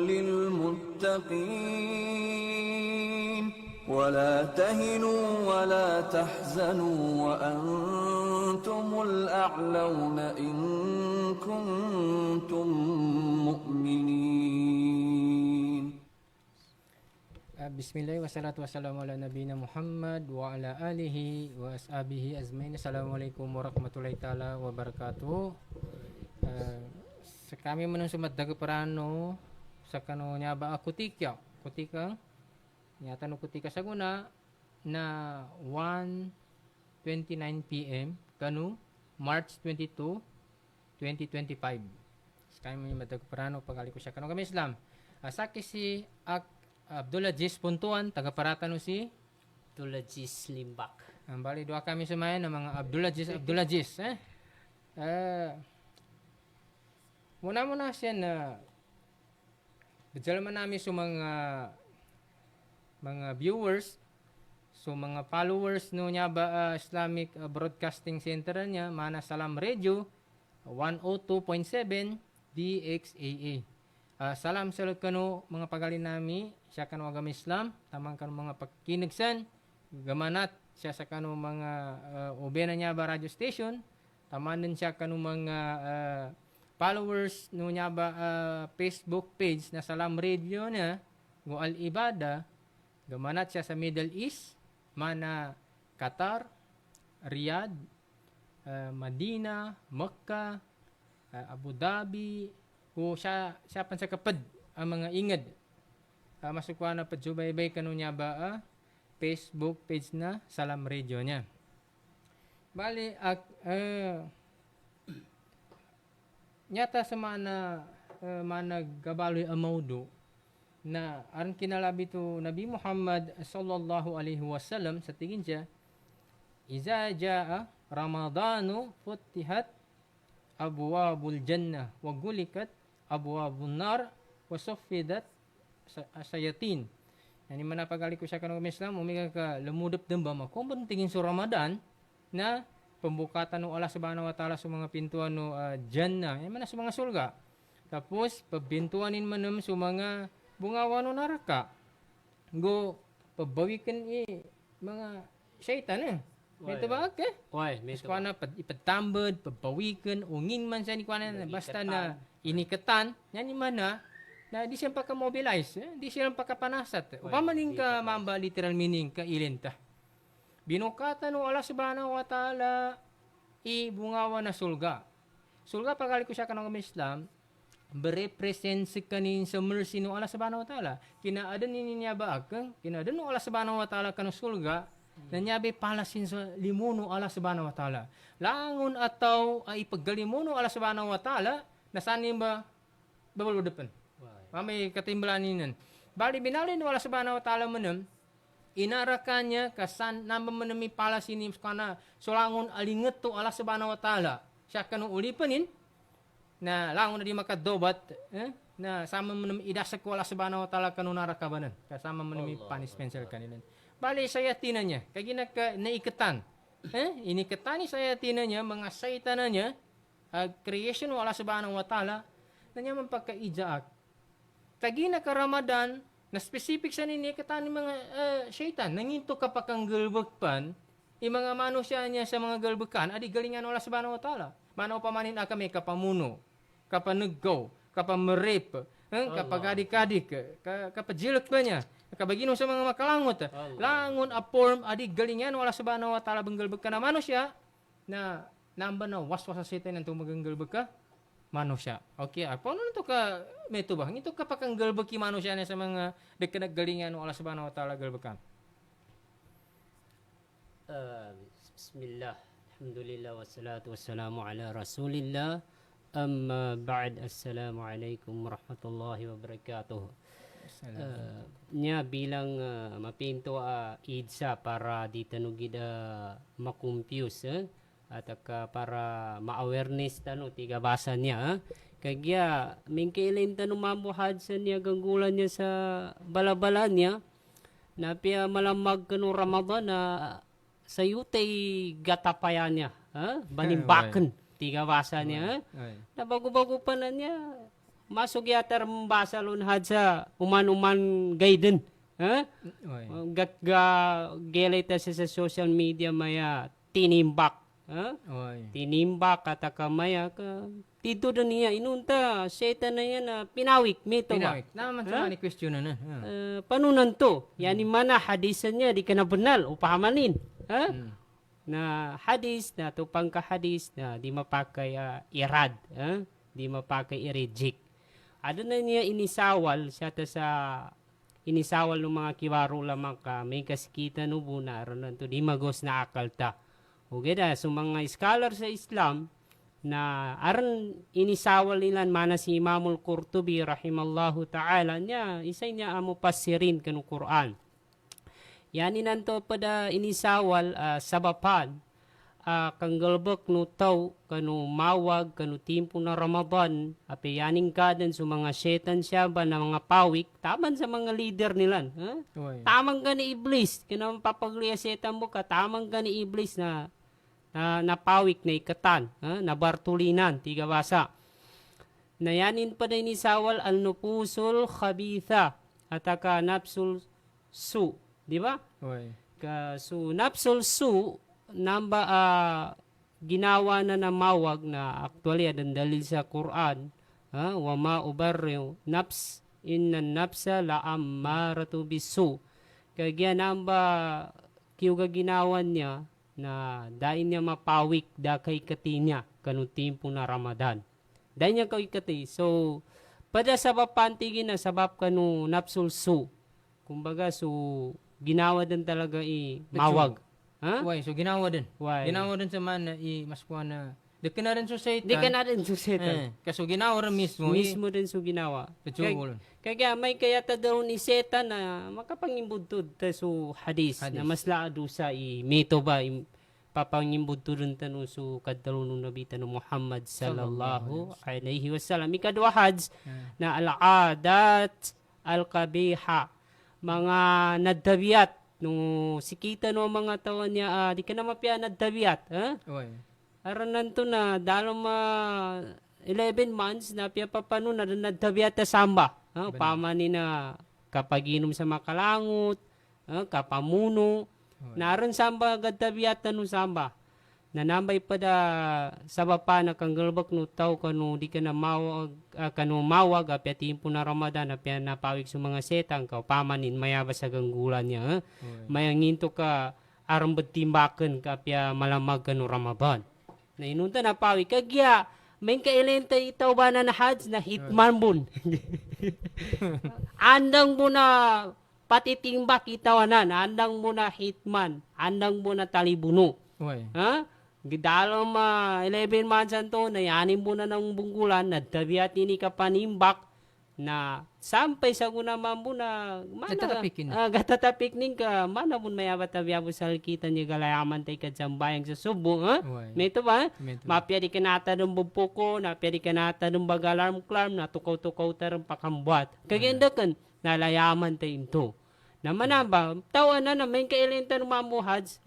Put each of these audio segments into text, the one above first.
للمتقين ولا تهنوا ولا تحزنوا وأنتم الأعلون إن كنتم مؤمنين. Bismillah wassalatu wassalamu ala nabiyina Muhammad wa ala alihi wa ashabihi azmain. Assalamualaikum warahmatullahi taala wabarakatuh. Sa kami manung sumaddag parano sa kano nya ba kutika nyata no kutika sa guna na 1:29 PM kanu March 22 2025. Sa kami madag parano pagali ko siya kano kami Islam. Saki si Abdullah Jis Puntuan, taga-parata no si Abdullah Jis Limbak. Ang bali doa kami sumayan ng mga Abdullah Jis. Muna siya na bidjalman namin sa mga viewers, so mga followers no niya ba Islamic Broadcasting Center niya, Mana Salam Radio 102.7 DXAA. Salam sa kano mga pagalin nami, siya kano agama Islam, tamang kano mga pagkinigsan, gamanat siya sa kano mga ubena niya ba radio station, tamanan siya kano mga followers no niya ba Facebook page na Salam Radio niya, go al ibada, gamanat siya sa Middle East, mana Qatar, Riyadh, Madina, Mecca, Abu Dhabi, o siya pan sa kapad ang mga ingad. Masukwa na padjubaybay kanu niya ba Facebook page na Salam Radio niya. Bali nyata sa mana gabaloy amawdo na aron kinalabi to Nabi Muhammad sallallahu alaihi wasallam sa tingin siya, iza jaa Ramadanu futihat abwabul jannah wa gulikat abwabun nar wa suffidat sayatin. Yani manapagali ko siya kanong Islam, umiga ka lumudop damba mo. Kung tingin sa Ramadan na pembukatan ng Allah subhanahu wa ta'ala sa mga pintuan no jannah, yan man sa mga sulga. Tapos pabintuanin manum sa mga bungawan no naraka. Go pabawikan mga syaitan Ito ba okay? Oy, may Kuha na ipatambad, pabawikan, ungin man siya ni kuha na basta na inikatan, yan man na di siya pagka-mobilize, di siya pagka-panasat. Upamaning ka mamba literal meaning ka ilenta. Binukatan ng Allah subhanahu wa ta'ala ibungawa na sulga. Sulga pagali ko siya kanong Islam, berepresent sa kanin sa mercy ng Allah subhanahu wa ta'ala. Kinaadan niya ba akang, kinaadan ng Allah subhanahu wa ta'ala kanong sulga, na nyabi palasin sa limuno Allah subhanahu wa ta'ala. Langon ataw ay paggalimuno Allah subhanahu wa ta'ala, nasanin ba babaludapan. May katimbalanin. Bali binalin Allah subhanahu wa ta'ala manam, inarakan niya kasan naman manami palasin ni kana sulangon alinget to Allah subhanahu wa ta'ala. Siya kanong ulipanin, na langon na di makadobat, na sama manami idasak ko Allah subhanahu wa ta'ala kanong narakabanan. Kasama manami punishment sa kanilan. Bali sayatina niya, kaya naikatan. Inikatan ni sayatina niya, mga saitana niya, creation ng Allah subhanahu wa ta'ala, na niya magpagkaijaak. Tagina ka Ramadan, na specific sa ninikatan ni mga syaitan, nanginto ka pa kang galbagpan, yung mga manusya niya sa mga galbakan, adi galingan ng Allah subhanahu wa ta'ala. Manaw pa manin kami kapamuno, kapanagaw, kapamerip, kapag adik-adik, kapajilak ba niya, kabagino sa mga makalangot. Langon a form adi galingan wala subhanahu wa ta'ala banggalbag ka na manusia na namba na waswas sa sitan ng tumaganggalbag ka manusia. Okay, paano nito ka meto ba? Ito ka pakanggalbag ki manusia na sa mga dekanagalingan wala subhanahu wa ta'ala galbag ka. Bismillah. Alhamdulillah wassalatu wassalamu ala Rasulillah. Amma ba'd. Assalamualaikum warahmatullahi wabarakatuh. Nya bilang mapinto idsa para di tanugid makumpuse at para ma-awareness tano tiga basa niya kagya mingkailan tano mabuhad sa niya ganggulan niya sa balabalan niya na pia malamag kano Ramadan na sayutay gatapayan niya banimbakan tiga basa niya na bago-bago pa na niya masuk yata membasa lun hadsa uman-uman gaiden. Ha? Oy. Gelita sa social media maya tinimbak. Ha? Oy. Tinimbak kata kamaya ka dito na niya inunta setan na yan na pinawik mito ba. Pinawik. Naman sa ni question na. Panunan to. Yani mana hadisan niya di ka na benal upahamanin. Ha? Na hadis na tupang ka hadis na di mapakai irad. Ha? Di mapakai irejik. Ada na niya inisawal siya sa inisawal ng mga kiwaro lamang ka may kasikita no buna aron to di magos na akal ta. Okay da, so mga scholar sa Islam na aron inisawal nila mana si Imamul Qurtubi rahimallahu ta'ala niya, isa niya amo pasirin kanu Quran. Yani nanto pada inisawal sabapan kang galbak no taw kanu mawag kanu timpo na Ramadan api yaning kadan sa mga syaitan siya ba na mga pawik taman sa mga leader nila. Oy. Tamang ka ni iblis kina papagliya syaitan mo ka tamang ka ni iblis na napawik na ikatan, na bartulinan, tiga basa. Nayanin pa na inisawal al-nupusul khabitha at ka napsul su. Di ba? Oy. So, napsul su, namba ginawa na namawag na actually adan dalil sa Quran, wa ma ubarriu nafs inna nafsa la ammaratu bisu. Kaya namba kiuga ginawan niya na dahil niya mapawik da kay kati niya kanong timpo na Ramadan. Dahil niya kay kati. So, pada sabab pantigin na sabab kanu napsulsu. Kumbaga, so, ginawa din talaga mawag. Ha? Oy, so ginawa din. Why? Ginawa din sa man na maskuha na di ka na rin sa Satan. Di ka na rin susetan. Kaso ginawa rin mismo. Mismo din so ginawa. Petsugol. Kaya may kaya ta daw ni setan na makapangimbudtod ta so hadis na mas laado sa mito ba papangimbudtod tanu so kadalo nung nabi tanu Muhammad sallallahu alaihi wasallam. Ikadwa hads na al-adat al-kabiha mga nadabiyat no sikita no mga taon niya di ka na mapya nadabiyat. Oy. Aran nanto na dalom 11 months na piya papano na nadabiyat ta samba. Pamani na kapag inom sa makalangot, kapamuno, naroon samba gadabiyat no samba. Nanambay pa da sabapa na kang galbak no tao kanu di ka na mawag, kanu mawag apya timpo na Ramadan apya napawig sa mga setang ka pamanin mayaba sa ganggulan niya. Mayanginto ka aram betimbaken ka apya malamag kanu Ramadan. Na inunta na pawig kagya may kailenta itaw ba na hads na hitman bun. Andang mo na patitimbak itawanan. Andang mo na hitman. Andang mo na talibuno. Oy. Gidalom 11 months anto na yanin mo na ng bunggulan na tabiat ini ka panimbak na sampay sa gunaman mo na gatatapik ning ka mana mo mayabat tabiabo sa kita niya galayaman tay kadsambayang sa subo. Meto ba? Mapya di kanata ng bubpuko, napya di kanata ng bagalarm-klarm na tukaw-tukaw tarang pakambuat. Kagindakan nalayaman tay into. Naman ba, tawan na may kailenta ng mamuhads,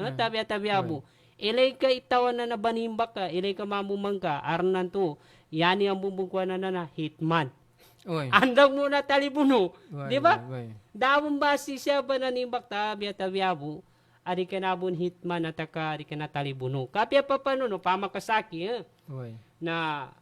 tabiabo. Ilay ka itawan na nabanimbak ka, ilay ka mamumang ka, arnan to, yani ang bubungkuan na hitman. Oy. Andang muna talibuno. Di ba? Dawon ba siya ba nanimbak tabiabo, ari ka na bun hitman at ari ka na talibuno. Kapya pa pa no, pamakasaki, na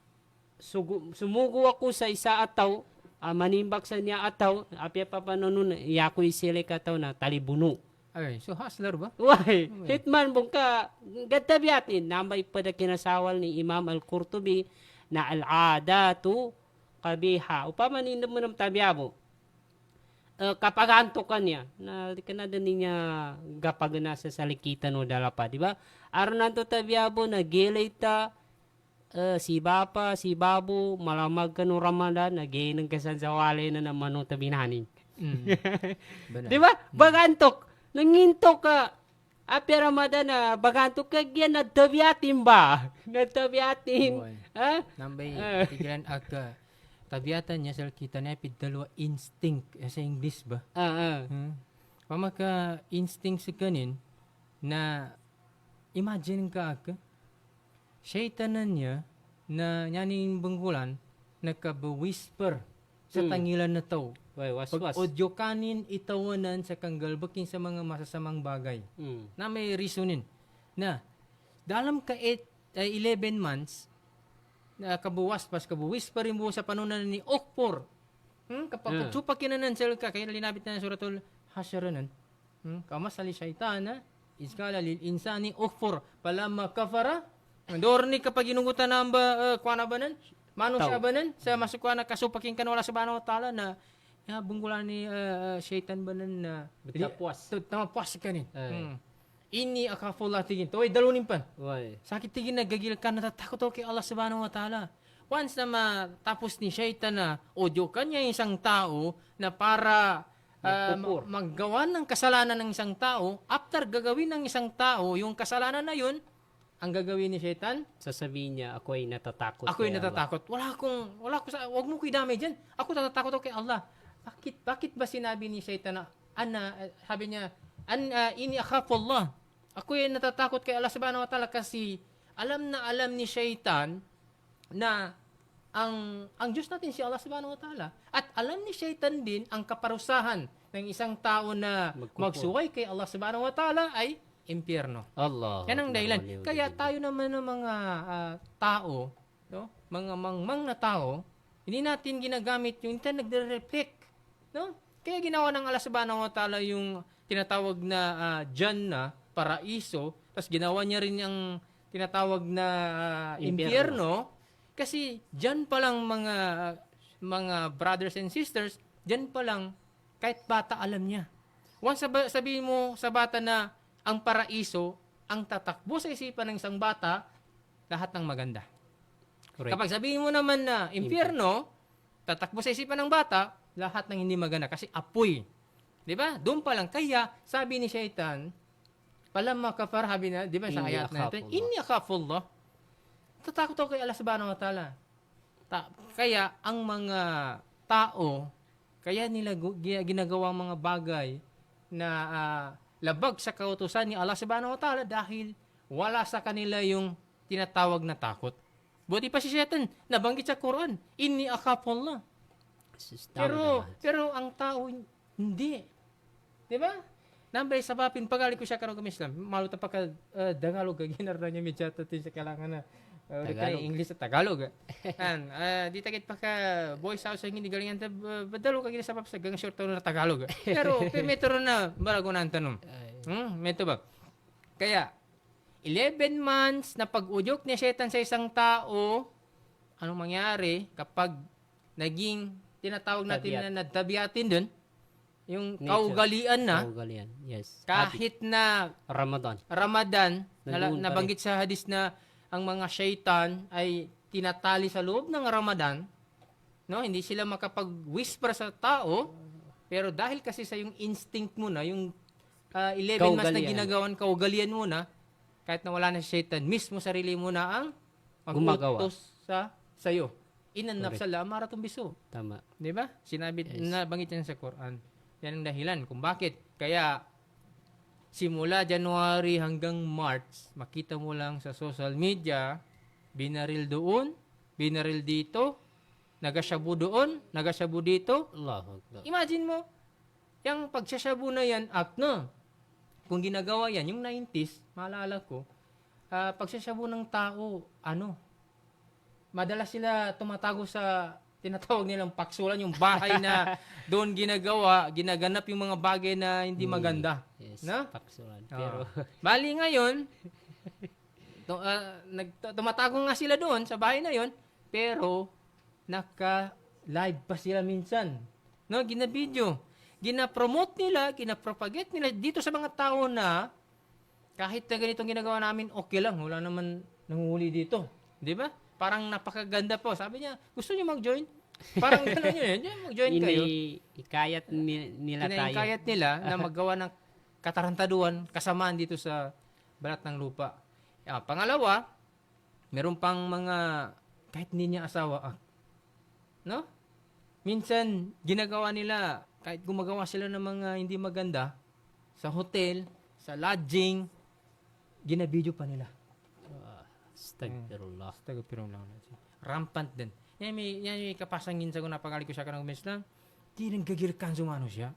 sumugo ako sa isa ataw, manimbak sa niya ataw, apya pa pa no, iyako isili ka ataw na talibuno. Ay, so hustler ba? Why? Hitman bong ka, gatabiatin, namay pa na kinasawal ni Imam Al-Qurtubi na al-adatu kabiha. Upamanin mo ng tabiabo. Kapag antokan niya, na di ka na din niya kapag nasa salikitan o dalapa, di ba? Aron nanto tabiabo na gilita, si bapa, si babo, malamag ka no Ramadan, nag-iinang kasan sa wale na naman no tabinaning. Di ba? Bagantok. Nanginto ka. Apya Ramadan na bagantok ka yan, nadabiatin ba? Nadabiatin. Nambay, tigilan aga. Tabiatan niya sa kita na dalawa instinct sa English ba? Pamaka instinct sa kanin na imagine ka aga. Shaitanan niya na nyaning banggulan nakabe-whisper sa tangilan na tao. Way, Pag was. audio kanin itawanan sa kanggalbakin sa mga masasamang bagay. Na may reasonin. Na, dalam ka 11 months, na kabuwis pa rin mo sa panunan ni Okpor. Kapag pagsupakinan sila ka, kaya linabit na suratul Hasyaranan. Kamasali shaitana, iskala lil insani Okpor. Palama kafara, dorni kapag inugutan na kuana banan, mano siya banan, sa masukwana kasupakin ka wala subhanahu wa ta'ala na bunggulan ni syaitan banan na Betapuas. Tamapuas ka ni. Ini akafullah tigin. Toy dalunin pan. Way. Sakit tigin nagagil ka natatakot ako kay Allah subhanahu wa ta'ala. Once na matapos ni syaitan na audio ka niya isang tao na para maggawa ng kasalanan ng isang tao, after gagawin ng isang tao yung kasalanan na yun, ang gagawin ni syaitan, Sasabihin niya, ako ay natatakot. ako ay natatakot. Wala ko wag mo ko idamay diyan. Ako natatakot ako kay Allah. Bakit ba sinabi ni syaitan na sabi niya, ini akhafullah. Ako ay natatakot kay Allah subhanahu wa ta'ala kasi alam ni syaitan na ang Diyos natin si Allah subhanahu wa ta'ala. At alam ni syaitan din ang kaparusahan ng isang tao na magsuway kay Allah subhanahu wa ta'ala ay impyerno. Allah. Yan ang dahilan. Kaya tayo naman ng mga tao, no? Mga mangmang na tao, hindi natin ginagamit yung internet nagre-reflect, no? Kaya ginawa ng Allah subhanahu wa ta'ala yung tinatawag na Jannah, paraiso, tapos ginawa niya rin yung tinatawag na impyerno, kasi diyan pa lang mga brothers and sisters, diyan pa lang kahit bata alam niya. Once sabihin mo sa bata na ang paraiso, ang tatakbo sa isipan ng isang bata, lahat ng maganda. Correct. Kapag sabihin mo naman na impyerno, tatakbo sa isipan ng bata, lahat ng hindi maganda kasi apoy. 'Di ba? Doon pa lang kaya sabi ni Shaitan, palamma kafar habi na, 'di ba sa ayat natin, inni akhafullah. Tatakot ako kay Allah subhanahu wa ta'ala. Kaya ang mga tao, kaya nila ginagawang mga bagay na labag sa kautusan ni Allah subhanahu wa ta'ala dahil wala sa kanila yung tinatawag na takot. Buti pa si Shaitan, nabanggit sa Quran, inni akhafullah. Pero ang tao, hindi. Diba? Nambay sabapin, pagali ko siya karong Islam. Maluta pa ka Tagalog, ginarda niya medyo tatin sa kailangan na Tagalog. English at Tagalog. Di takit pa ka boys house ang hindi galingan ta badalo ka ginasabap sa gang short na Tagalog. Pero metro na barago na ang tanong. Meto ba? Kaya 11 months na pag-udyok ni Shaitan sa isang tao, anong mangyari kapag naging tinatawag natin na natabiatin dun, yung kaugalian na, yes. kahit na Ramadan, nabanggit sa hadis na ang mga syaitan ay tinatali sa loob ng Ramadan, no? Hindi sila makapag-whisper sa tao, pero dahil kasi sa yung instinct mo na, yung 11 months na ginagawan kaugalian mo na, kahit na wala na si syaitan, mismo sarili mo na ang mag-utos sa iyo. Inan nafsala maratong biso. Tama. 'Di ba? Sinabi nabanggit yan sa Quran. Yan ang dahilan kung bakit. Kaya simula January hanggang March, makita mo lang sa social media, binaril doon, binaril dito, nagasyabu doon, nagasyabu dito. Allahu Akbar. Imagine mo, yung pagsasyabu na yan, kung ginagawa yan, yung 90s, maalala ko, pagsasyabu ng tao, madalas sila tumatago sa tinatawag nilang paksulan, yung bahay na doon ginaganap yung mga bagay na hindi maganda. Yes, no? paksulan. Pero bali ngayon, tumatago nga sila doon sa bahay na yon, pero naka-live pa sila minsan. No, gina-video. Gina-promote nila, gina-propagate nila dito sa mga tao na kahit na ganitong ginagawa namin, okay lang, wala naman nanguhuli dito. 'Di ba? Parang napakaganda po. Sabi niya, gusto niyo mag-join? Parang gano'n yun. Mag-join kayo. Ikayat nila tayo. Ikayat nila na maggawa ng katarantaduan, kasamaan dito sa balat ng lupa. Pangalawa, meron pang mga, kahit hindi niya asawa, no? Minsan, ginagawa nila, kahit gumagawa sila ng mga hindi maganda, sa hotel, sa lodging, ginabidyo pa nila. Astagfirullah. Rampant din. yan may kapasangin sa kuna pagali ko siya kanang Islam. Di nang gagilkan sa manusia.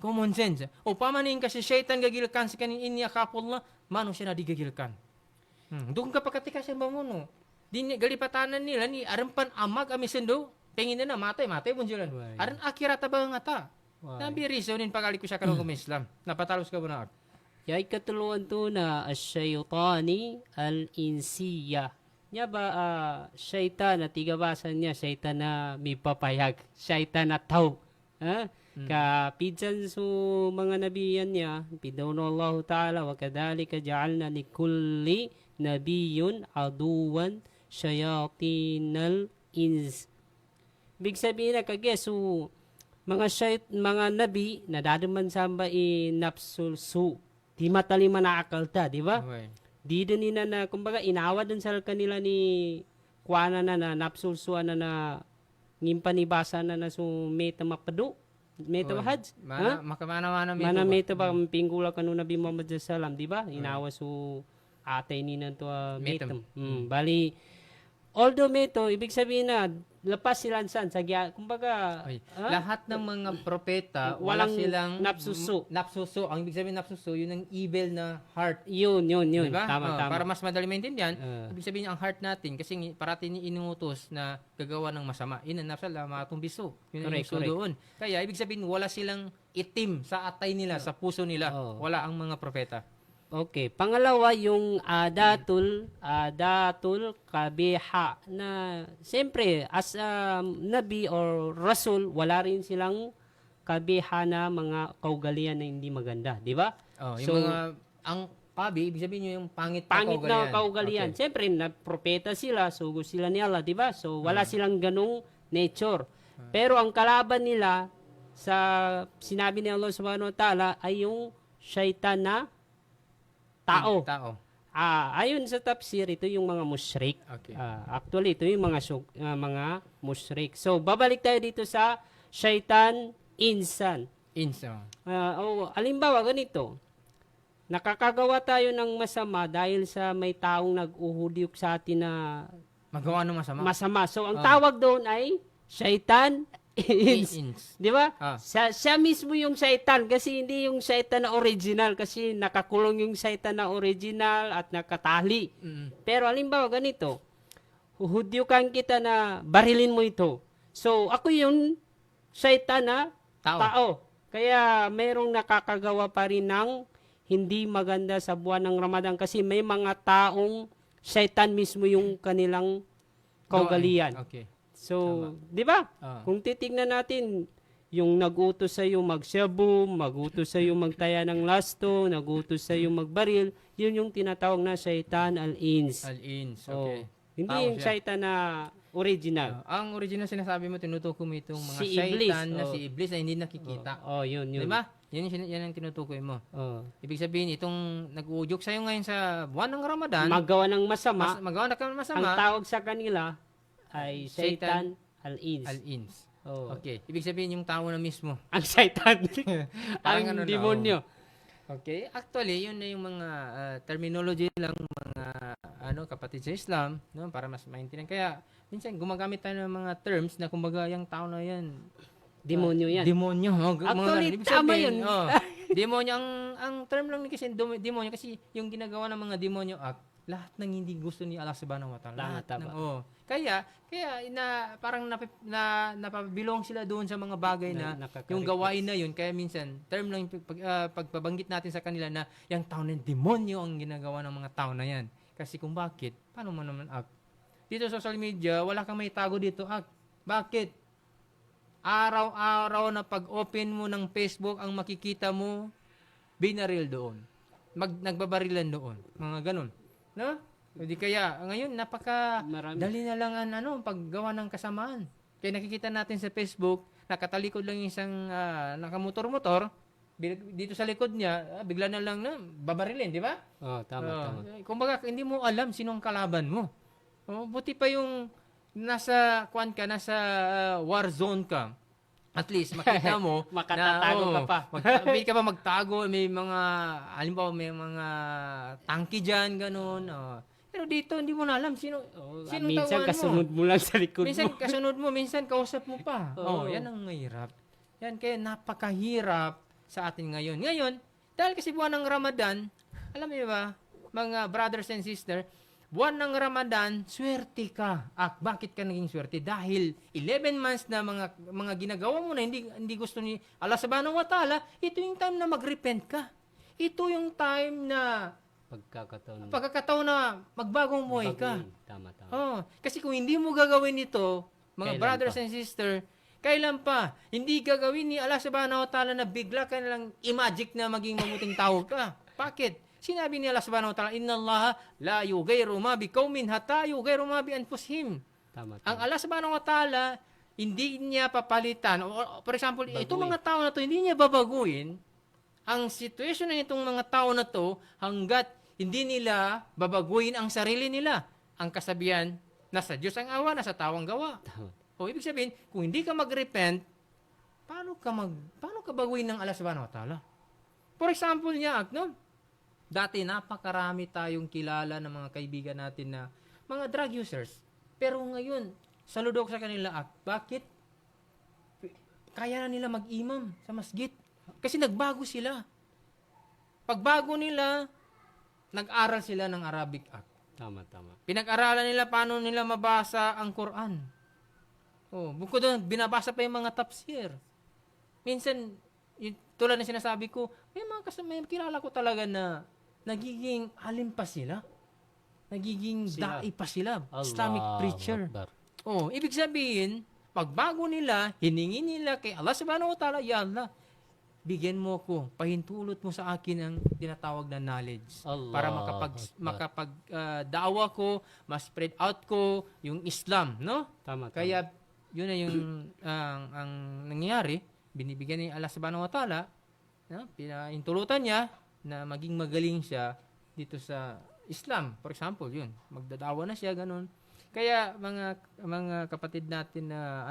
Common sense. O pamanin kasi syaitan gagilkan sa kanin inya kapullah, manusia na digagilkan. Doon ka pagkatika siya banguno. Di galipatanan nila ni arampan amag amisendo. Pengin na matay pun sila. Aran akhirat abang ngata. Nabi reasonin pagali ko siya kanang Islam. Napatalos ka ba na? Yay katuluan to na asyaytani al-insiya. Nya ba syaitan na tigabasan niya, syaitan na may papayag, syaitan na tao. Ka pidsan so mga nabiyan niya, pidawno Allah Ta'ala, wa kadhalika ja'alna li kulli nabiyyun aduwan syayatinal ins. Big sabihin na kage, so mga nabi na dadaman samba nafsul su. Di matalima na akal ta, di ba? Okay. Di din na kumbaga inawa din sa kanila ni kuana na napsulsuan na ngimpanibasa na so meta mapado. Meta bahaj. Makamana-mana Mana meta ba pinggula kanu Nabi Muhammad sallam, di ba? Inawa so atay ni nanto metam. Bali although meto ibig sabihin na lepas silansan sa kumbaga lahat ng mga propeta wala Walang silang napsuso. napsuso. Ang ibig sabihin napsuso yun ang evil na heart. Yun. Diba? Tama. Para mas madali maintindihan, ibig sabihin ang heart natin kasi parati ni inuutos na gagawa ng masama. Inanapsala matong biso. Yun ang Correct. doon. Kaya ibig sabihin wala silang itim sa atay nila, sa puso nila. Wala ang mga propeta. Okay. Pangalawa, yung adatul kabiha na siyempre as nabi or rasul, wala rin silang kabiha na mga kaugalian na hindi maganda, di ba? Yung mga ang kabi, ibig sabihin yung pangit na kaugalian. Okay. Siyempre, na propeta sila, sugo sila ni Allah, di ba? So, wala silang ganung nature. Pero ang kalaban nila sa sinabi ni Allah Subhanahu wa Ta'ala ay yung syaitan na tao. Ayon sa tafsir, ito yung mga musyrik. Okay. Actually, ito yung mga musyrik. So, babalik tayo dito sa syaitan insan. Alimbawa, ganito. Nakakagawa tayo ng masama dahil sa may taong nag-uhudyok sa atin na magawa ng masama. So, ang tawag doon ay syaitan ins. Di ba? Siya mismo yung syaitan kasi hindi yung syaitan na original kasi nakakulong yung syaitan na original at nakatali. Pero halimbawa ganito, huhudyukan kita na barilin mo ito. So, ako yung syaitan na tao. Kaya mayroong nakakagawa pa rin ng hindi maganda sa buwan ng Ramadan kasi may mga taong syaitan mismo yung kanilang kaugalian. Okay. So, di ba? Kung titignan natin, yung nag-utos sa iyo magsyabum, mag-utos sa iyo magtaya ng lasto, nag-utos sa iyo magbaril, yun yung tinatawag na syaitan al-ins. Okay. Hindi yung syaitan na original. Ang original sinasabi mo, tinutukoy mo itong mga Si syaitan Iblis. na si Iblis na hindi nakikita. Yun. Di ba? Yan ang tinutukoy mo. Ibig sabihin, itong nag-uudyok sa'yo ngayon sa buwan ng Ramadan, Magawa ng masama, magawa na kami ang masama, tawag sa kanila ay syaitan al-ins. Okay. Ibig sabihin yung tao na mismo. Ang syaitan. Parang ang ano na, demonyo. Okay. Actually, yun na yung mga terminology lang mga kapatid sa Islam, no, para mas maintindihan. Kaya minsan gumagamit tayo ng mga terms na kumbaga yung tao na yan Demonyo yan. Demonyo. Actually, tama yun. Demonyo ang term lang ni kasi demonyo kasi yung ginagawa ng mga demonyo act lahat ng hindi gusto ni Allah Subhanahu wa Ta'ala. Kaya parang napabilong sila doon sa mga bagay na yung gawain na yun. Kaya minsan, term lang pagpabanggit natin sa kanila na yung tao na demonyo ang ginagawa ng mga tao na yan. Kasi kung bakit, paano mo naman act? Dito sa social media, wala kang may tago dito act. Bakit? Araw-araw na pag-open mo ng Facebook, ang makikita mo, binaril doon. Nagbabarilan doon. Mga ganun. No? Hindi kaya, ngayon, dali na lang paggawa ng kasamaan. Kaya nakikita natin sa Facebook, nakatalikod lang isang nakamotor-motor, dito sa likod niya, bigla na lang babarilin, di ba? Tama. Kumbaga, hindi mo alam sino ang kalaban mo. Buti pa yung nasa war zone ka. At least makita mo makatatago ka pa. Pwede ka pa magtago, may mga halimbawa may mga tangki diyan ganun. Pero dito, hindi mo na alam sinong Minsan tauhan kasunod mo lang sa likod Minsan mo. kasunod mo, minsan kausap mo pa. Oo. Yan ang mahirap. Yan, kaya napakahirap sa atin ngayon. Ngayon, dahil kasi buwan ng Ramadan, alam niyo ba, mga brothers and sisters, buwan ng Ramadan, swerte ka. Bakit ka naging swerte? Dahil 11 months na mga ginagawa mo na hindi gusto ni Allah subhanahu wa ta'ala, ito yung time na mag-repent ka. Ito yung time na pagkakataon na magbagong buhay ka. Tama. Kasi kung hindi mo gagawin ito, mga Kailan brothers pa? and sisters, kailan pa? Hindi gagawin ni Allah subhanahu wa ta'ala na bigla ka nalang i-magic na maging mabuting tao ka. Bakit? Sinabi ni Allah subhanahu wa ta'ala, Inna Allah la yughayyiru ma biqaumin hatta yughayyiru ma bi anfusihim. Tama. Ang Allah subhanahu wa ta'ala, hindi niya papalitan. For example, itong mga tao na to, hindi niya babaguhin ang situation ng itong mga tao na to hanggat hindi nila babaguhin ang sarili nila. Ang kasabihan, nasa Diyos ang awa, nasa tao ang gawa. Tama. O ibig sabihin, kung hindi ka mag-repent, paano ka baguhin ng Allah subhanahu wa ta'ala? For example niya, dati napakarami tayong kilala ng mga kaibigan natin na mga drug users. Pero ngayon, saludo ko sa kanila, bakit? Kaya na nila mag-imam sa masjid. Kasi nagbago sila. Pagbago nila, nag-aral sila ng Arabic Act. Tama. Pinag-aralan nila paano nila mabasa ang Quran. Bukod doon, binabasa pa yung mga tafsir. Minsan, tulad na sinasabi ko, may kilala ko talaga na nagiging alim pa sila. Nagiging da'i pa sila. Islamic preacher. Akbar. Ibig sabihin, pagbago nila, hiningi nila kay Allah subhanahu wa ta'ala, Ya Allah, bigyan mo ko, pahintulot mo sa akin ang tinatawag na knowledge. Allah Para makapag-dawa ko, ma-spread out ko yung Islam, no? Tama. Kaya, yun na yung ang nangyayari, binibigyan ni Allah subhanahu wa ta'ala, pinahintulutan niya na maging magaling siya dito sa Islam. For example, yun, magdadawa na siya, ganun. Kaya, mga kapatid natin na,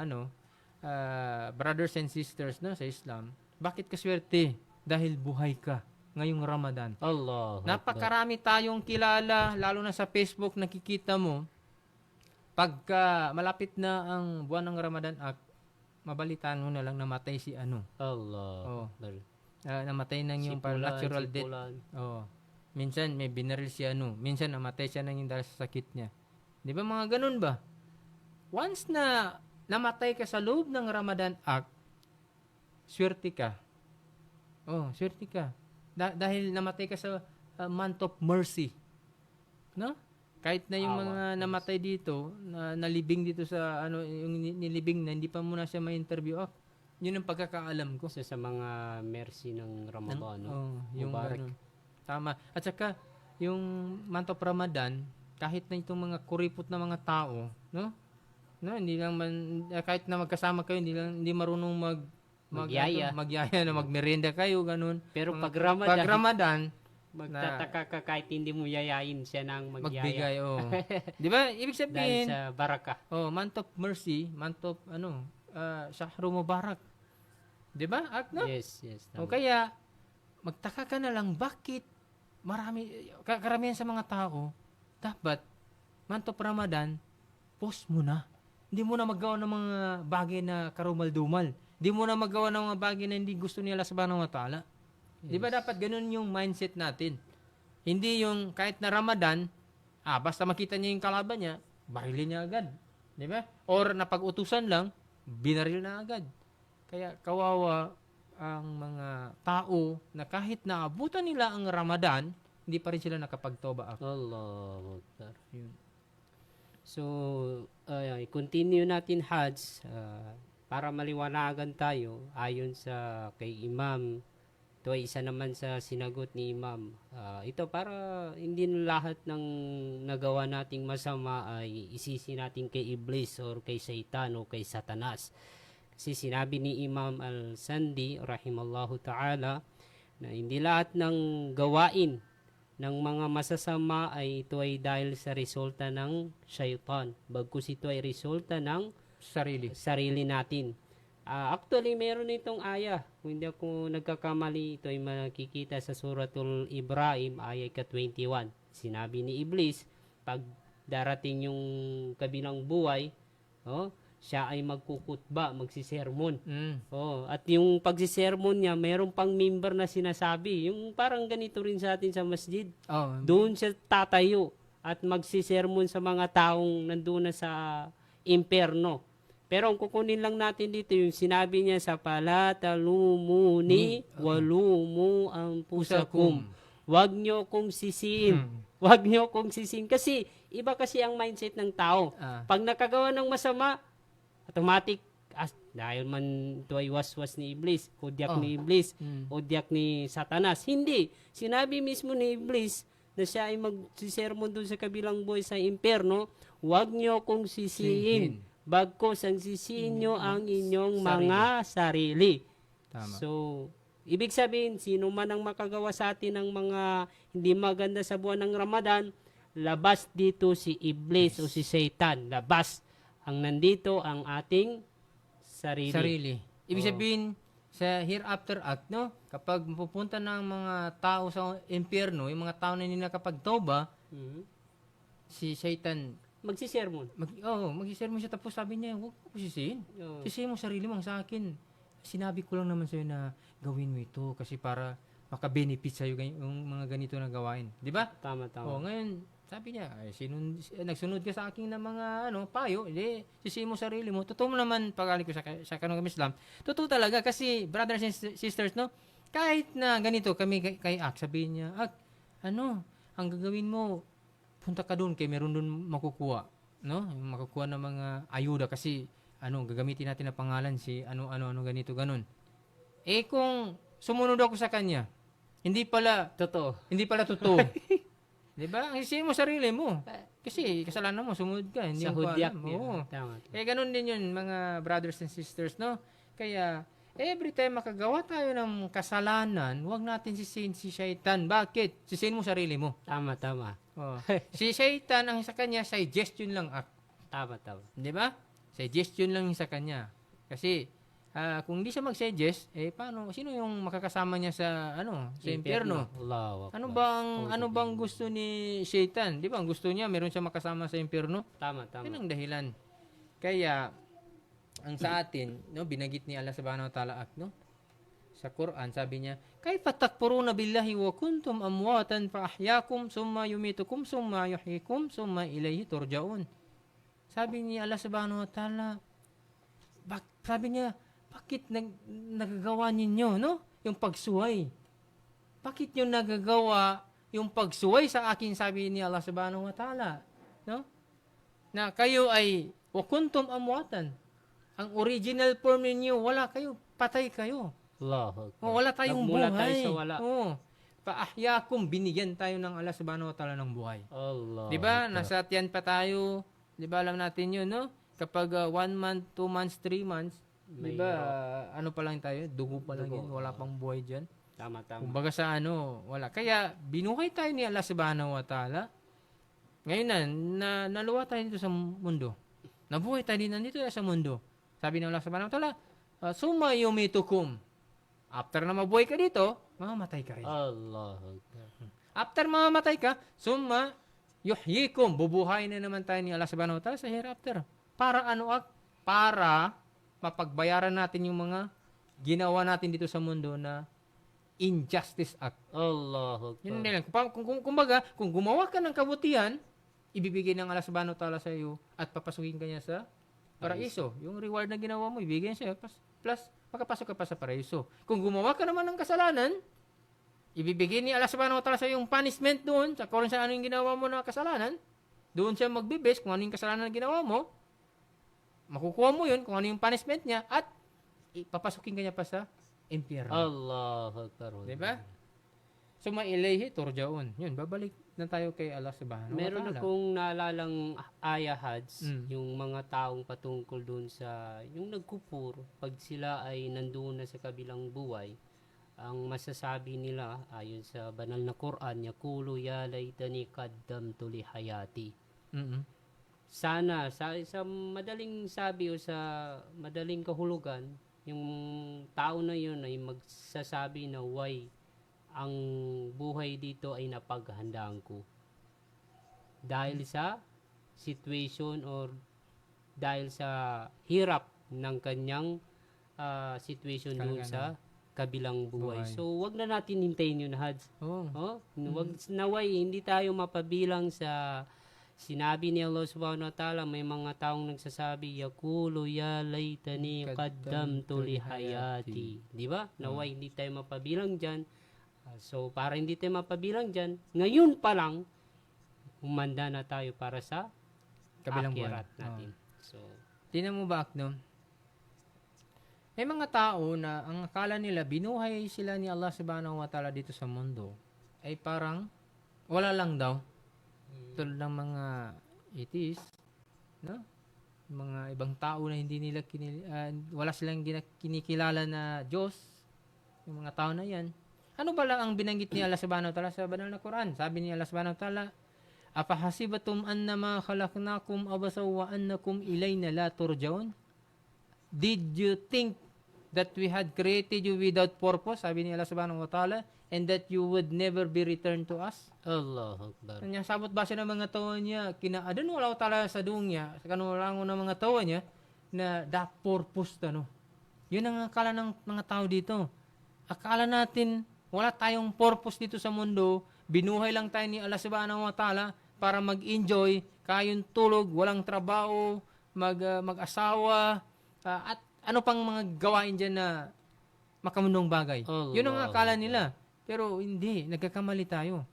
brothers and sisters na sa Islam, bakit ka swerte? Dahil buhay ka ngayong Ramadan. Allah. Napakarami tayong kilala, lalo na sa Facebook, nakikita mo, pagka malapit na ang buwan ng Ramadan Act, mabalitaan mo na lang namatay si Allah. Namatay na yung natural death. Minsan may binaril si minsan namatay siya nang dahil sa sakit niya. Di ba mga ganun ba? Once na namatay ka sa loob ng Ramadan Act, swerte ka. Swerte ka. Dahil namatay ka sa month of mercy. No? Kahit na yung mga namatay dito, nalibing dito sa yung nilibing na hindi pa muna siya ma-interview. Yun ang pagkakaalam ko. Sa mga mercy ng Ramadan. Yung ganun. Tama. At saka, yung month of Ramadan, kahit na itong mga kuripot na mga tao, hindi lang kahit na magkasama kayo, hindi marunong magyaya na magmerienda kayo, ganun. Pero pag Ramadan, magtataka ka kahit hindi mo yayain siya nang magbigay. Di ba? Ibig sabihin, dahil sa baraka. month of mercy, month of Shahru Mubarak. Di ba? Yes. O kaya, magtaka ka na lang, bakit karamihan sa mga tao, dapat, month of Ramadan, post mo na. Hindi mo na magawa ng mga bagay na karumal-dumal. Hindi mo na magawa ng mga bagay na hindi gusto nila subhanahu wa ta'ala. Di ba dapat ganun yung mindset natin? Hindi yung kahit na Ramadan, basta makita niya yung kalaban niya, barilin niya agad. Di ba? Or napag-utusan lang, binaril na agad. Kaya kawawa ang mga tao na kahit naabutan nila ang Ramadan, hindi pa rin sila nakapagtoba. Allah Akbar. Yun. So, continue natin Hajj para maliwanagan tayo ayon sa kay Imam. Ito ay isa naman sa sinagot ni Imam. Ito para hindi lahat ng nagawa nating masama ay isisi natin kay Iblis or kay Satan o kay Satanas. Kasi sinabi ni Imam Al-Sandi rahimallahu ta'ala na hindi lahat ng gawain ng mga masasama ay ito ay dahil sa resulta ng syaitan. Bagkus ito ay resulta ng sarili natin. Actually, meron itong aya. Kung hindi ako nagkakamali, ito ay makikita sa Suratul Ibrahim, ayat 21. Sinabi ni Iblis pag darating yung kabilang buhay, siya ay magkukutba, magsisermon. At yung pagsisermon niya, mayroon pang member na sinasabi, yung parang ganito rin sa atin sa masjid. Doon siya tatayo at magsisermon sa mga taong nandoon na sa imperno. Pero ang kukunin lang natin dito, yung sinabi niya sa palatalumuni walumu anfusakum. Huwag nyo kong sisiin. Huwag nyo kong sisiin. Kasi, iba kasi ang mindset ng tao. Pag nakagawa ng masama, automatic, dahil man ito ay waswas ni Iblis, hudyak ni Iblis, hudyak ni Satanas. Hindi. Sinabi mismo ni Iblis na siya ay magsisermon doon sa kabilang buhay sa imperno, huwag nyo kong sisiin. Bagkos ang sisiin nyo ang inyong mga sarili. Tama. So, ibig sabihin, sino man ang makagawa sa atin ng mga hindi maganda sa buwan ng Ramadan, labas dito si Iblis o si Satan. Labas. Ang nandito ang ating sarili. Ibig sabihin, sa hereafter act, no? Kapag pupunta ng mga tao sa impyerno, yung mga tao na hindi nakapagtauba, si Satan, magsisermon. magsisermon siya, tapos sabi niya, huwag mo sisihin. Sisihin mo sarili mo, sa akin. Sinabi ko lang naman sa'yo na gawin mo ito kasi para maka-benefit sa'yo yung mga ganito na gawain. Di ba? Tama. Ngayon, sabi niya, nagsunod ka sa akin ng mga payo, sisihin mo sarili mo. Totoo mo naman, pag-aling ko sa kanong Islam, totoo talaga kasi, brothers and sisters, no? Kahit na ganito kami kay Ak, sabihin niya, Ak, ang gagawin mo, punta ka doon, kay meron doon makukuha, no? Yung makukuha ng mga ayuda kasi, gagamitin natin na pangalan si ganito, ganun. Kung sumunod ako sa kanya, hindi pala totoo. Diba? Sisihin mo sarili mo. Kasi kasalanan mo, sumunod ka. Hindi Sa mo hudyak alam. niya. Oo. Tama. Ganun din yun, mga brothers and sisters, no? Kaya, every time makagawa tayo ng kasalanan, huwag natin sisihin si Shaitan. Bakit? Sisihin mo sarili mo. Tama. Si Shaitan, ang sa kanya, suggestion lang. Tama. Diba? Suggestion lang sa kanya. Kasi, kung hindi siya mag-suggest, paano? Sino yung makakasama niya sa impyerno? Ano bang gusto ni Satan? Di ba? Ang gusto niya, meron siya makasama sa impyerno. Tama. Yan ang dahilan. Kaya, ang sa atin, binagit ni Allah subhanahu wa ta'ala, sa Quran, sabi niya, kaifa takfuruna billahi wa kuntum amwatan fa ahyakum summa yumitukum summa yuhyikum summa ilayhi turja'un. Sabi ni Allah subhanahu wa ta'ala, sabi niya, bakit nagagawa ninyo, yung pagsuway? Bakit nyo nagagawa yung pagsuway sa akin, sabi ni Allah subhanahu wa ta'ala, na kayo ay wa kuntum amwatan. Ang original form ninyo, wala kayo, patay kayo. Wala tayong buhay. Tayo sa wala. Paahyakum, binigyan tayo ng Allah subhanahu wa ta'ala ng buhay. Allah. Diba? Nasa tiyan pa tayo. Diba? Alam natin yun, Kapag 1 month, 2 months, 3 months, diba? Pa lang tayo? Dugo pa lang yun. Wala pang buhay dyan. Tama. Kumbaga sa wala. Kaya, binuhay tayo ni Allah subhanahu wa ta'ala. Ngayon naluwa tayo dito sa mundo. Nabuhay tayo din nandito sa mundo. Sabi ng Allah subhanahu wa ta'ala, summa yumitukum. After na mabuhay ka dito, mamamatay ka rin. Allah. After mamamatay ka, summa yuhyikum. Bubuhay na naman tayo ni Allah subhanahu wa ta'ala sa hereafter. Para Para mapagbayaran natin yung mga ginawa natin dito sa mundo na injustice act. Allah. Yun nila. Kumbaga, kung gumawa ka ng kabutihan, ibibigay ng Allah subhanahu wa ta'ala sa iyo at papasukin ka niya sa paraiso. Yung reward na ginawa mo, ibigay niya plus makapasok ka pa sa paraiso. Kung gumawa ka naman ng kasalanan, ibibigay ni Allah subhanahu wa ta'ala sa iyo yung punishment doon, sa kung ano yung ginawa mo na kasalanan, doon siya magbibase kung ano yung kasalanan na ginawa mo, makukuha mo yun kung ano yung punishment niya at ipapasukin ka niya pa sa impyerno. Allah Akbar. Diba? So, mailayhi turjaun. Yun, babalik na tayo kay Allah subhanahu wa ta'ala. Meron akong naalalang ayahads, yung mga taong patungkol doon sa, yung nagkupur, pag sila ay nandoon na sa kabilang buhay, ang masasabi nila, ayon sa banal na Quran, yakulu ya laytani qaddamtu li hayati. Sana, sa madaling sabi o sa madaling kahulugan, yung tao na yun ay magsasabi na why ang buhay dito ay napaghandaan ko. dahil sa situation or dahil sa hirap ng kanyang situation doon sa kabilang buhay. Buhay. So, wag na natin hintayin yun, Hads. Oh. Wag naway, hindi tayo mapabilang sa sinabi ni Allah subhanahu wa ta'ala. May mga taong nagsasabi, Yakulu ya laytani qaddamtu li hayati. Di ba? Naway, hindi tayo mapabilang dyan. So, para hindi tayo mapabilang dyan, ngayon pa lang, humanda na tayo para sa Kabilang akhirat buwan. natin. So, Tingnan mo ba, Akno? May mga tao na ang akala nila binuhay sila ni Allah subhanahu wa ta'ala dito sa mundo ay parang wala lang daw. Tulad ng mga atheists, no? Mga ibang tao na hindi nila wala silang kinikilala na Diyos. Yung mga tao na yan. Ano ba lang ang binanggit ni Allah subhanahu wa ta'ala sa banal na Quran? Sabi ni Allah subhanahu wa ta'ala, Afahasibatum annama khalaqnakum abasaw wa annakum ilayna la turjaun? Did you think that we had created you without purpose? Sabi ni Allah subhanahu wa ta'ala, and that you would never be returned to us? Allahu Akbar. Kanya sabot ba siya ng mga tawa niya? Kinaadan wala ta'ala sa dunya, sa kanulangon ng mga tawa niya, na da purpose no. Yun ang akala ng mga tao dito. Akala natin, wala tayong purpose dito sa mundo, binuhay lang tayo ni Allah subhanahu wa ta'ala para mag-enjoy, kayong tulog, walang trabaho, mag-asawa, at ano pang mga gawain dyan na makamundong bagay. Yun ang akala nila. Pero hindi, nagkakamali tayo.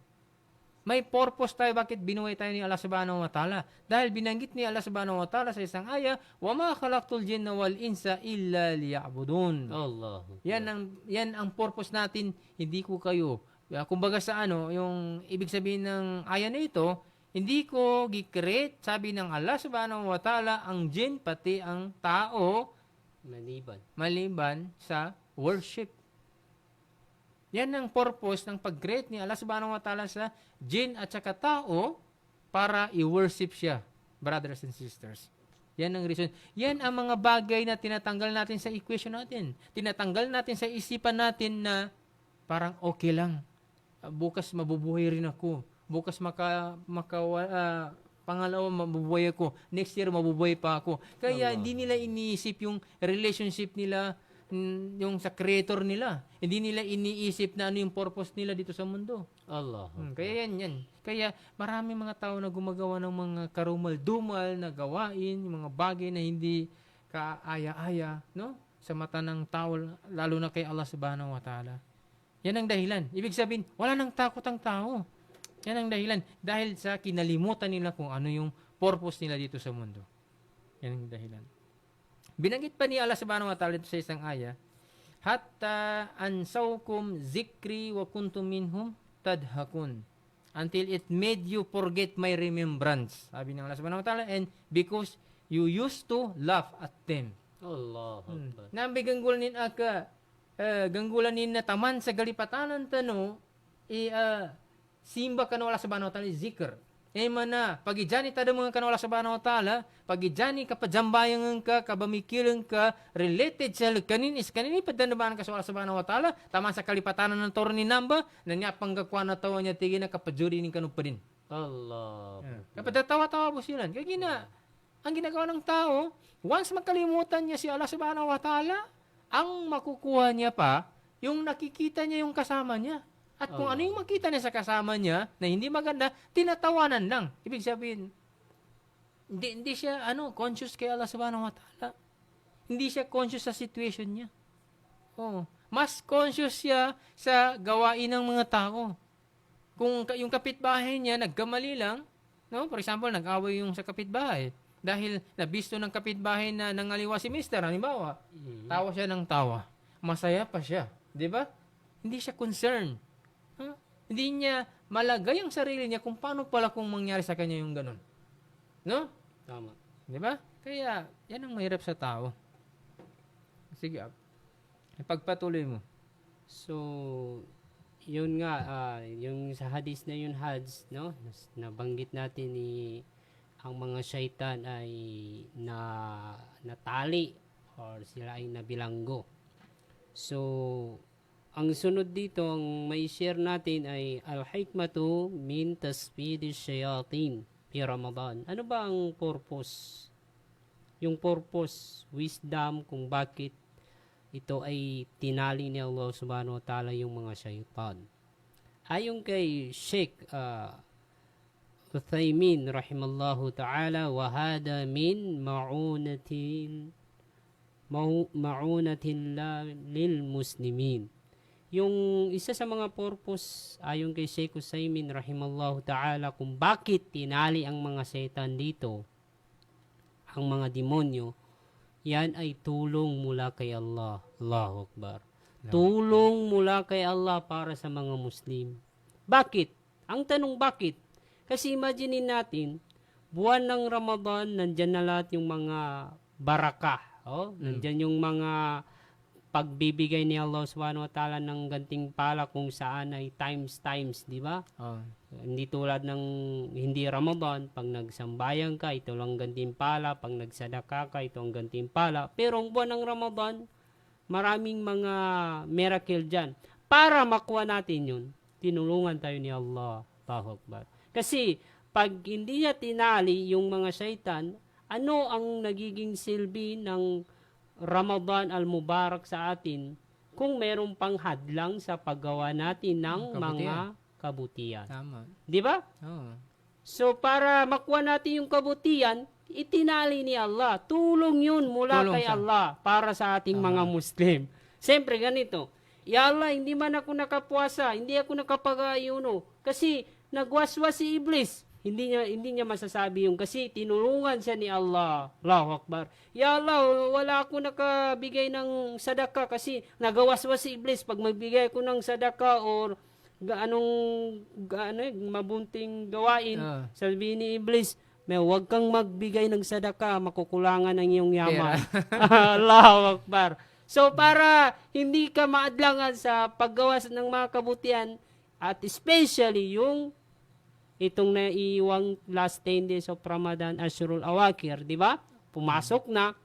May purpose tayo bakit binuhay tayo ni Allah subhanahu wa ta'ala. Dahil binanggit ni Allah subhanahu wa ta'ala sa isang aya, وَمَا خَلَقْتُ الْجِنَّ وَالْإِنسَ إِلَّا لِيَعْبُدُونَ. Yan ang purpose natin, hindi ko kayo. Kumbaga sa yung ibig sabihin ng aya na ito, hindi ko gi-create, sabi ng Allah subhanahu wa ta'ala, ang jinn pati ang tao maliban sa worship. Yan ang purpose ng pag-create ni Allah subhanahu wa ta'ala sa jinn at saka tao para i-worship siya, brothers and sisters. Yan ang reason. Yan ang mga bagay na tinatanggal natin sa equation natin. Tinatanggal natin sa isipan natin na parang okay lang. Bukas mabubuhay rin ako. Bukas pangalawa mabubuhay ako. Next year mabubuhay pa ako. Kaya hindi nila iniisip yung relationship nila yung sa creator nila. Hindi nila iniisip na ano yung purpose nila dito sa mundo. Kaya yan. Kaya marami mga tao na gumagawa ng mga karumal-dumal na gawain, yung mga bagay na hindi kaaya-aya, no? Sa mata ng tao, lalo na kay Allah subhanahu wa ta'ala. Yan ang dahilan. Ibig sabihin, wala nang takot ang tao. Yan ang dahilan. Dahil sa kinalimutan nila kung ano yung purpose nila dito sa mundo. Yan ang dahilan. Binanggit pa ni Allah subhanahu wa ta'ala dito sa isang aya, Hatta ansawkum zikri wa kuntum minhum tadhakun. Until it made you forget my remembrance. Sabi ng Allah subhanahu wa ta'ala, and because you used to laugh at them. Nambi ganggulanin na taman sa galipatanan tano, simba ka na Allah subhanahu wa ta'ala zikr. Mana, pagi jani tada mga kanwala subhanahu wa ta'ala, pagi jani ka pajambayang ka, kabamikilang ka, related sa kanin ipadanabahan ka sa Allah subhanahu wa ta'ala, taman sa kalipatanan ng toro ni Namba, na niya panggakwa na tawa niya, tigin na kapajuri ni kanupa din. Kapag tawa-tawa po sila. Kaya ang ginagawa ng tao, once makalimutan niya si Allah subhanahu wa ta'ala, ang makukuha niya pa, yung nakikita niya yung kasama niya. At kung ano yung makita niya sa kasama niya na hindi maganda, tinatawanan lang. Ibig sabihin, hindi siya conscious kay Allah subhanahu wa ta'ala. Hindi siya conscious sa situation niya. Mas conscious siya sa gawain ng mga tao. Kung yung kapitbahay niya nagkamali lang, no? For example, nag-away yung sa kapitbahay. Dahil nabisto ng kapitbahay na nangaliwa si Mister, halimbawa, tawa siya ng tawa. Masaya pa siya. Di ba? Hindi siya concerned. Hindi niya malagay ang sarili niya kung paano pala kung mangyari sa kanya yung ganun. No? Tama. Di ba? Kaya, yan ang mahirap sa tao. Sige, pagpatuloy mo. So, yun nga, yung sa hadis na yun, Hads, no? Nabanggit natin ang mga syaitan ay natali or sila ay nabilanggo. So, ang sunod dito, ang may share natin ay al-hikmatu min tasfidi syayatin. fi Ramadan. Ano ba ang purpose? Yung purpose, wisdom kung bakit ito ay tinali ni Allah subhanahu wa ta'ala yung mga syaitan. Ayon kay Sheikh Uthaymin rahimallahu ta'ala, wa hada min ma'unatin lil muslimin. Yung isa sa mga purpose ayon kay Sheikh Uthaymin rahimallahu ta'ala kung bakit tinali ang mga syaitan dito, ang mga demonyo, yan ay tulong mula kay Allah. Allahu Akbar. Tulong mula kay Allah para sa mga Muslim. Bakit? Ang tanong bakit? Kasi imagine natin, buwan ng Ramadan, nandyan na lahat yung mga barakah. Nandyan yung mga pagbibigay ni Allah subhanahu wa ta'ala ng gantimpala kung saan ay times, di ba? Hindi tulad ng hindi Ramadan, pag nagsambayan ka, ito lang gantimpala, pag nagsadaka ka, ito ang gantimpala. Pero ang buwan ng Ramadan, maraming mga miracle dyan. Para makuha natin yun, tinulungan tayo ni Allah. Allahu Akbar. Kasi pag hindi niya tinali yung mga syaitan, ano ang nagiging silbi ng Ramadan al-Mubarak sa atin kung merong panghadlang sa paggawa natin ng mga kabutihan. Tama. Di ba? Oo. So, para makuha natin yung kabutihan, itinali ni Allah. Tulong yun mula Tulong kay siya. Allah para sa ating mga Muslim. Siyempre, ganito. Ya Allah, hindi man ako nakapuasa, hindi ako nakapag-ayuno. Kasi, nagwaswas si Iblis. Hindi niya masasabi yung kasi tinulungan siya ni Allah. Allahu Akbar. Ya Allah, wala ako nakabigay ng sadaka kasi nagawaswas si Iblis. Pag magbigay ko ng sadaka or mabunting gawain, sabihin ni Iblis, huwag kang magbigay ng sadaka, makukulangan ang iyong yaman. Allahu Akbar. So, para hindi ka maadlangan sa paggawa ng mga kabutihan, at especially yung itong naiiwang last 10 days of Ramadan, Ashurul Awakir, di ba? Pumasok na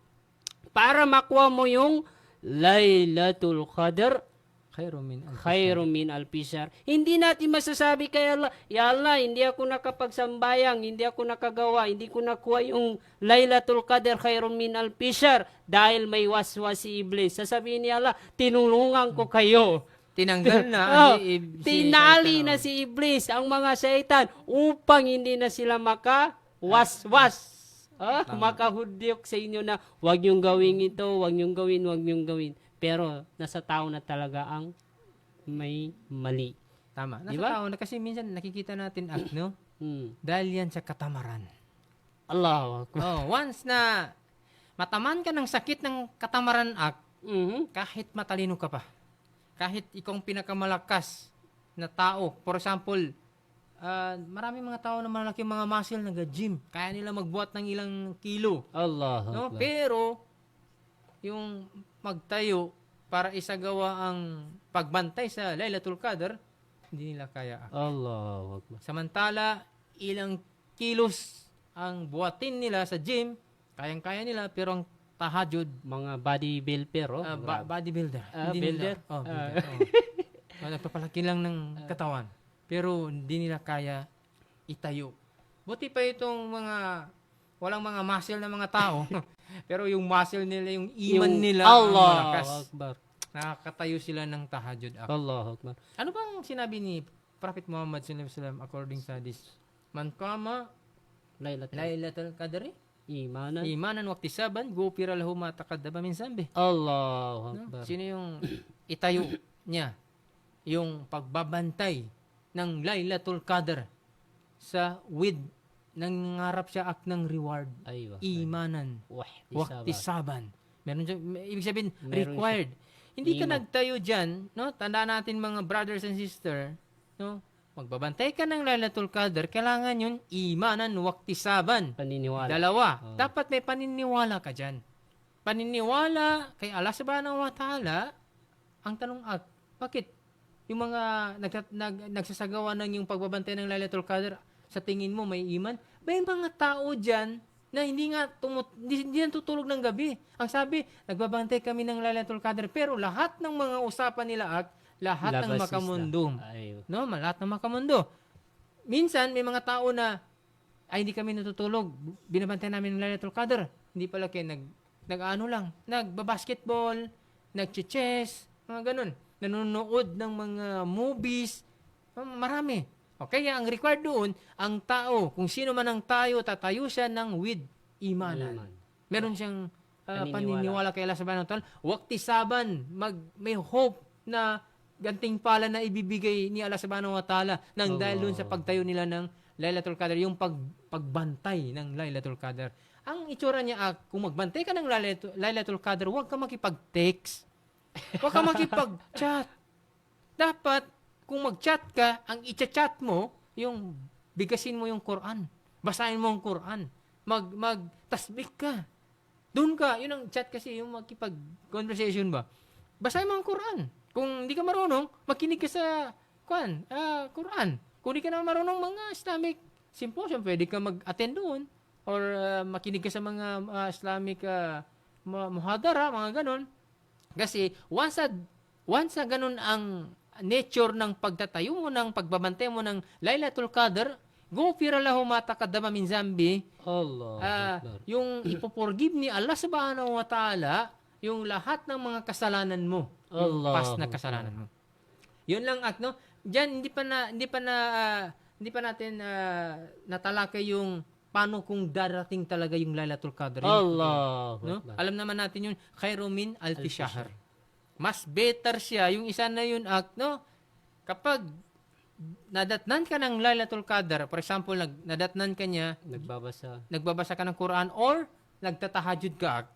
para makuha mo yung Laylatul Qadr, khairum min alfi-shahr. Hindi natin masasabi kay Allah, ya Allah, hindi ako nakapagsambayang, hindi ako nakagawa, hindi ko nakuha yung Laylatul Qadr khairum min alfi-shahr dahil may waswas si Iblis. Sasabihin ni Allah, tinulungan ko kayo. Tinanggal na. Tinali na si Iblis ang mga syaitan upang hindi na sila maka-waswas. Makahudyok sa inyo na huwag niyong gawin ito, huwag niyong gawin. Pero nasa tao na talaga ang may mali. Tama. Nasa Diba? tao na kasi minsan nakikita natin no? Dahil yan sa katamaran. Allahu Akbar. Once na mataman ka ng sakit ng katamaran kahit matalino ka pa, kahit ikaw ang pinakamalakas na tao, for example, maraming mga tao na malaki mga muscle nag-gym, kaya nila magbuhat ng ilang kilo. Allahu No? Akbar. Pero, yung magtayo para isagawa ang pagbantay sa Laylatul Qadr, hindi nila kaya. Allahu Akbar. Samantala, ilang kilos ang buhatin nila sa gym, kayang-kaya nila, pero ang tahajud, Mga bodybuilder, bodybuilder. Hindi builder? Nila, builder. Nagpapalaki lang ng katawan. Pero hindi nila kaya itayo. Buti pa itong walang mga muscle na mga tao. Pero yung muscle nila, yung iman nila, ang malakas. Allahu Akbar. Nakakatayo sila ng tahajud. Allahu Akbar. Ano bang sinabi ni Prophet Muhammad SAW according sa this? Man kama Laylatul Qadri? Imanan waktisaban, gupira lahu ma taqaddama min zambi. Allahu No? Akbar. Sino yung itayo niya? Yung pagbabantay ng Laylatul Qadr sa nangangarap siya ng reward. Aywa. Imanan. Waktisaban. Meron dyan, ibig sabihin, Meron required. Hindi ka Iman. nagtayo dyan, no? Tandaan natin mga brothers and sister, no? Magbabantay ka ng Laylatul Qadr, kailangan yun, imanan, waktisaban. Paniniwala. Dalawa. Dapat may paniniwala ka dyan. Paniniwala kay Allah subhanahu wa ta'ala, ang tanong bakit? Yung mga nagsasagawa ng yung pagbabantay ng Laylatul Qadr, sa tingin mo may iman? May mga tao dyan na hindi na tutulog ng gabi. Ang sabi, nagbabantay kami ng Laylatul Qadr, pero lahat ng mga usapan nila lahat ng makamundo. No, lahat ng makamundo. Minsan, may mga tao na ay hindi kami natutulog. Binabantay namin ng Lailatul Qadr. Hindi pala kayo nag-ano lang, nagbabasketball, nagche-chess, mga ganun. Nanonood ng mga movies, marami. O kaya ang required doon, ang tao, kung sino man ang tayo, tatayo siya ng with imanan. Meron siyang paniniwala kay Allah subhanahu wa ta'ala. Waktisaban, may hope na gantimpala na ibibigay ni Allah subhanahu wa ta'ala nang dahil doon sa pagtayo nila ng Lailatul Qadr, yung pagbantay ng Lailatul Qadr. Ang itsura niya, kung magbantay ka ng Lailatul Qadr, huwag ka makipag-text. Huwag ka makipag-chat. Dapat, kung mag-chat ka, ang i-chat mo, yung bigasin mo yung Quran. Basahin mo ang Quran. Mag-tasbih ka. Doon ka, yun ang chat kasi, yung makipag-conversation ba. Basahin mo ang Quran. Kung hindi ka marunong, makinig ka sa Quran. Kung hindi ka na marunong mga Islamic symposium, pwede ka mag-attend doon. Or makinig ka sa mga Islamic muhadara, mga ganon. Kasi once sa ganon ang nature ng pagtatayo mo, ng pagbabantay mo ng Lailatul Qadr, gufira lahu ma taqaddama min zambi. Allah. Yung ipoforgive ni Allah subhanahu wa ta'ala yung lahat ng mga kasalanan mo. Yung past na kasalanan mo. Yun lang no? Diyan hindi pa natin natalakay yung paano kung darating talaga yung Lailatul Qadr. Allah. No? Alam naman natin yun, khairu min alfi shahr. Mas better siya yung isa na yun no? Kapag nadatnan ka ng Lailatul Qadr, for example, nadatnan ka niya, nagbabasa ka ng Quran or nagtatahajud ka,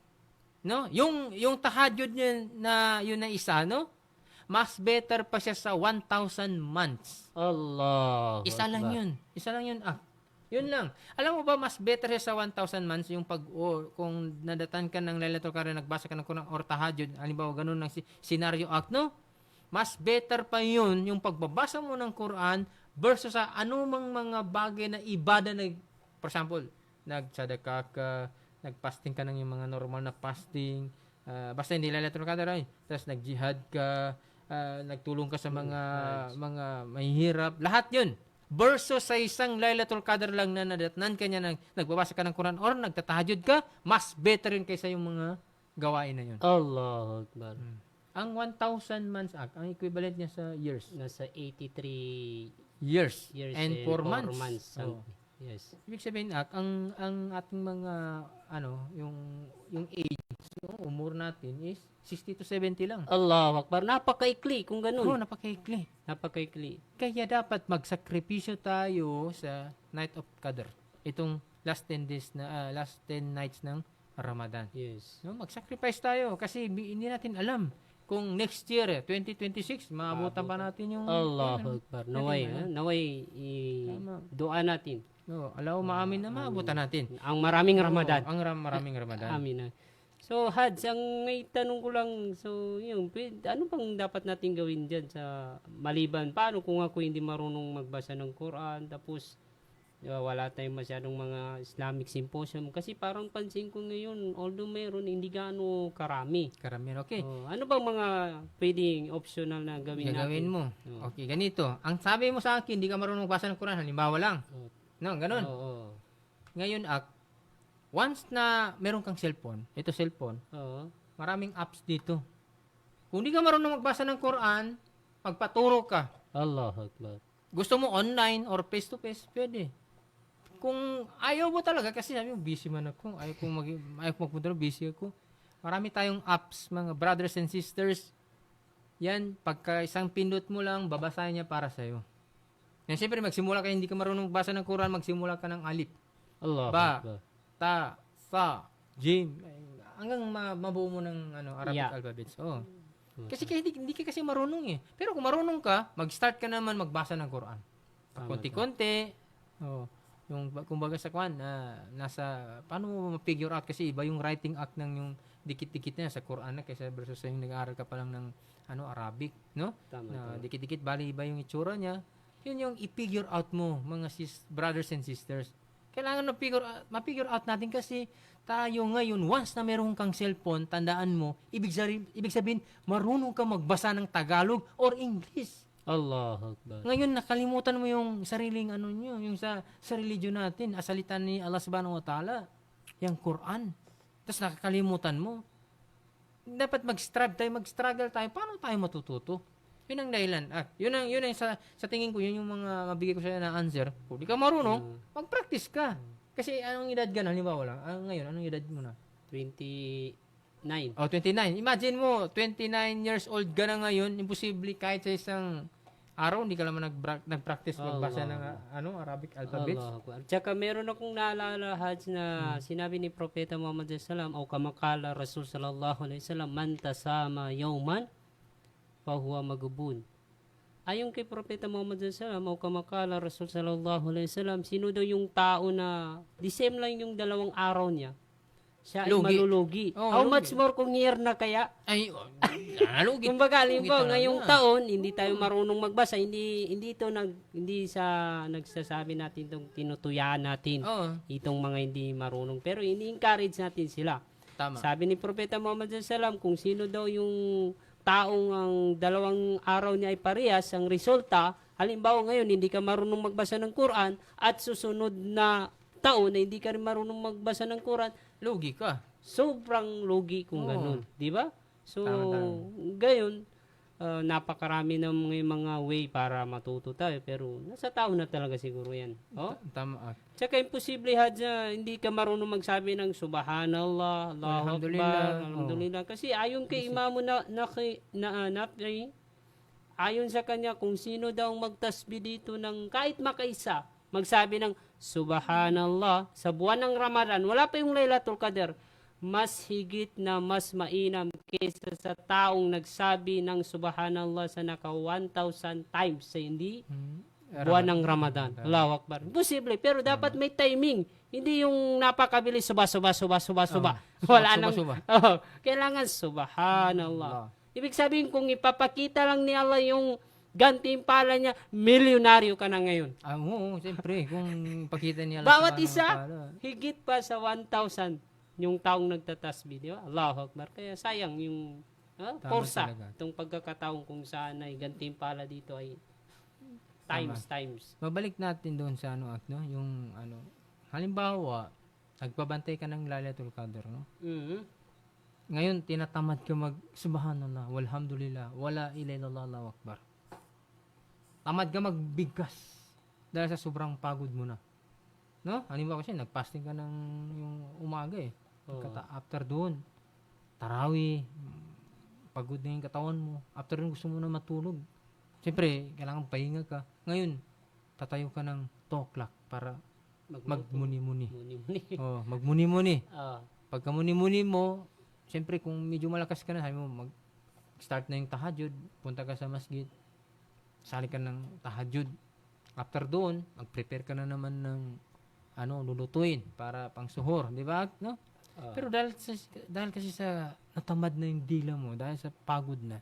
no? Yung tahajud niya na yun na isa, no? Mas better pa siya sa 1,000 months. Allah. Isa lang yun. Yun lang. Alam mo ba, mas better siya sa 1,000 months yung kung nadatan ka ng Lailatul Qadr, nagbasa ka ng Quran or tahajud, halimbawa ganun ng scenario act, no? Mas better pa yun yung pagbabasa mo ng Quran versus sa anumang mga bagay na ibada na, for example, nagsadaka ka, nagpasting ka ng yung mga normal na fasting, basta hindi Lailatul Qadr ay, tapos nag-jihad ka, nagtulong ka sa mga mahihirap, lahat yun. Versus sa isang Lailatul Qadr lang na nadatnan ka niya, nagbabasa ka ng Quran or nagtatahajud ka, mas better yun kaysa yung mga gawain na yun. Allahu Akbar. Ang 1,000 months act, ang equivalent niya sa years. Nasa 83 years and 4 months. Oh. Yes. Ibig sabihin, ang ating mga, yung age, yung umur natin is 60 to 70 lang. Allahu Akbar. Napakaikli kung ganun. Oo, napakaikli. Napakaikli. Kaya dapat magsakripisyo tayo sa Night of Qadr. Itong last 10 nights ng Ramadan. Yes. No, mag-sacrifice tayo kasi hindi natin alam kung next year, 2026, maabutan pa natin yung Allahu Akbar. Naway dua natin. No, alaw maamin na maabutan natin. Ang maraming Ramadan. Ang maraming Ramadan. Amin. So, Hads, ang may tanong ko lang, ano bang dapat natin gawin dyan sa maliban? Paano kung ako hindi marunong magbasa ng Quran, tapos wala tayong masyadong mga Islamic symposium? Kasi parang pansin ko ngayon, although meron, hindi gaano karami. Karamihan, okay. Ano bang mga pwedeng optional na gawin natin? Gawin mo. Okay, ganito. Ang sabi mo sa akin, hindi ka marunong magbasa ng Quran, halimbawa lang. No, ganun. Ngayon, once na meron kang cellphone, maraming apps dito. Kung hindi ka marunong magbasa ng Quran, magpaturo ka. Allahu Akbar. Gusto mo online or face-to-face, pwede. Kung ayaw mo talaga, kasi sabi mo, busy man ako. Ayaw ko magpunta, busy ako. Marami tayong apps, mga brothers and sisters. Yan, pagka isang pindot mo lang, babasahin niya para sa'yo. Yan, siyempre, magsimula ka, hindi ka marunong magbasa ng Quran, magsimula ka ng alif. Allahu Ba, Akbar. ta, sa, jim, hanggang mabuo mo ng Arabic alphabets. Kasi hindi ka kasi marunong eh. Pero kung marunong ka, mag-start ka naman magbasa ng Quran. Konti-konti. Yung kumbaga sa Quran, nasa paano mo ma-figure out kasi iba yung writing act ng yung dikit-dikit na sa Quran na kaysa versus yung nag-aaral ka pa lang ng Arabic, no? Na dikit-dikit bali iba yung itsura niya. Yun yung i-figure out mo, mga brothers and sisters. Kailangan ma-figure out natin kasi tayo ngayon, once na meron kang cellphone, tandaan mo, ibig sabihin, marunong ka magbasa ng Tagalog or English. Allahu Akbar. Ngayon nakalimutan mo yung sariling ano nyo, yung sa religion natin, asalitan ni Allah Subhanahu wa Ta'ala, yung Quran. Tapos nakakalimutan mo. Dapat mag-struggle tayo. Paano tayo matututo? Yun ang dahilan. Yun ang sa tingin ko, yun yung mga mabigay ko sa'yo na answer. Kung di ka marunong, mag-practice ka. Kasi anong edad ka na? Halimbawa lang. Ngayon, anong edad mo na? 29. 29. Imagine mo, 29 years old ka na ngayon, imposible kahit sa isang araw, hindi ka naman nag-practice magbasa ng Arabic alphabets. Allah Akbar. Tsaka meron akong naalala Haj na sinabi ni Propeta Muhammad sallallahu o kamakala Rasul sallallahu alaihi wasallam, man tasama yawman fahuwa magubun. Ayon kay Propeta Muhammad sallallahu o kamakala Rasul sallallahu alaihi wasallam, sino daw yung tao na the same lang yung dalawang araw niya, siya ay Lugi. malulugi. How much more kung year na kaya? Ay, lugi. Kumbaga, halimbawa, Lugi ngayong talaga. taon, hindi tayo marunong magbasa, hindi sa nagsasabi natin itong tinutuyaan natin, Oo, itong mga hindi marunong. Pero ini-encourage natin sila. tama. Sabi ni Propeta Muhammad SAW, kung sino daw yung taong ang dalawang araw niya ay parehas, ang resulta, halimbawa ngayon, hindi ka marunong magbasa ng Quran, at susunod na taon na hindi ka rin marunong magbasa ng Quran, Lugi ka. sobrang lugi kung Oo. ganun. Di ba? So, Tama. gayon, napakarami ng mga way para matuto tayo. Pero nasa tao na talaga siguro yan. Oh? Tama. Tsaka imposible Hadja, hindi ka marunong magsabi ng Subhanallah, Allahu Alhamdulillah. Akbar, Alhamdulillah. Kasi ayon kay Imam Nafi, ayon sa kanya, kung sino daw magtasbih dito ng kahit makaisa, magsabi ng Subhanallah sa buwan ng Ramadan, wala pa yung Laylatul Qadr, mas higit na mas mainam kaysa sa taong nagsabi ng Subhanallah sa naka 1,000 times sa hindi buwan ng Ramadan. Allahu Akbar. Imposible, pero dapat may timing. Hindi yung napakabilis, suba. Wala nang, suba. kailangan Subhanallah. Ibig sabihin, kung ipapakita lang ni Allah yung gantimpala niya, milyonaryo ka na ngayon. Oo, siyempre, kung pakita niya Bawat isa, higit pa sa 1,000 yung taong nagtatasbih, di ba? Allahu Akbar. Kaya sayang yung porsa, talaga. itong pagkakataong kung saan ay gantimpala dito ay times. Mabalik natin doon sa yung halimbawa, nagpabantay ka ng Lailatul Qadr, no? Mhm. Ngayon, tinatamad ka subhanallah, walhamdulillah, wala ilaha illallah, Allahu Akbar. Tamad ka magbigkas dahil sa sobrang pagod mo na. No? Halimbawa kasi, nagpasting ka ng yung umaga eh. After doon, tarawih, pagod na yung katawan mo. After doon, gusto mo na matulog. Siyempre, kailangan pahinga ka. Ngayon, tatayo ka ng 2 o'clock para magmuni-muni. Muni-muni. Magmuni-muni. Ah. Pagka muni-muni mo, siyempre kung medyo malakas ka na, sabi mo, mag-start na yung tahajjud, punta ka sa masjid, sali ka ng tahajjud. After doon, mag-prepare ka na naman ng lulutuin para pang suhor, di ba? No? Pero dahil kasi sa natamad na yung dila mo, dahil sa pagod na,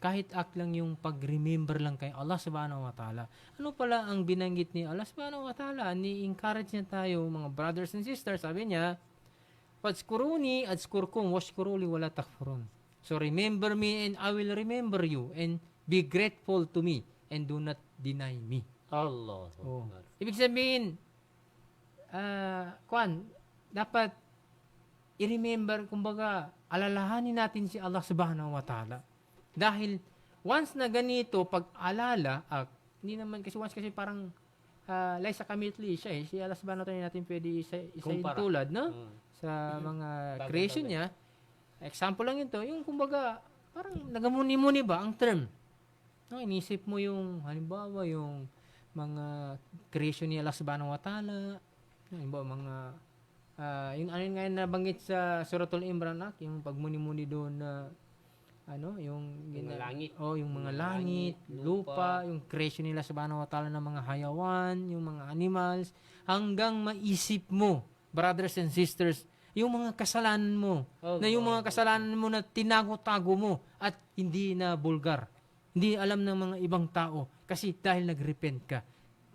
kahit lang yung pag-remember lang kay Allah Subhanahu wa Ta'ala. Ano pala ang binanggit ni Allah Subhanahu wa Ta'ala? Ni-encourage niya tayo, mga brothers and sisters, sabi niya, Fadhkuruni adhkurkum washkuruli wala takfurun. So remember me and I will remember you, and be grateful to me and do not deny me. Allah. Ibig sabihin, dapat i-remember, kumbaga, alalahanin natin si Allah Subhanahu wa Ta'ala. Dahil once na ganito, pag-alala, hindi naman kasi once kasi parang like sa kamitli siya si Allah Subhanahu wa Ta'ala natin pwede isa tulad, no? Sa mga creation niya. Example lang ito, yung kumbaga, parang nagamuni-muni ba ang term? No, inisip mo yung, halimbawa, yung mga creation ni Allah Subhanahu wa Ta'ala, halimbawa, mga, yung ano nga yung nabanggit sa Suratul Imran, yung pagmuni-muni doon na, yung mga langit. yung mga langit, lupa, yung creation nila Subhanahu wa Ta'ala ng mga hayawan, yung mga animals, hanggang maisip mo, brothers and sisters, yung mga kasalanan mo, yung mga kasalanan mo na tinago-tago mo at hindi na bulgar. Hindi alam ng mga ibang tao kasi dahil nag-repent ka.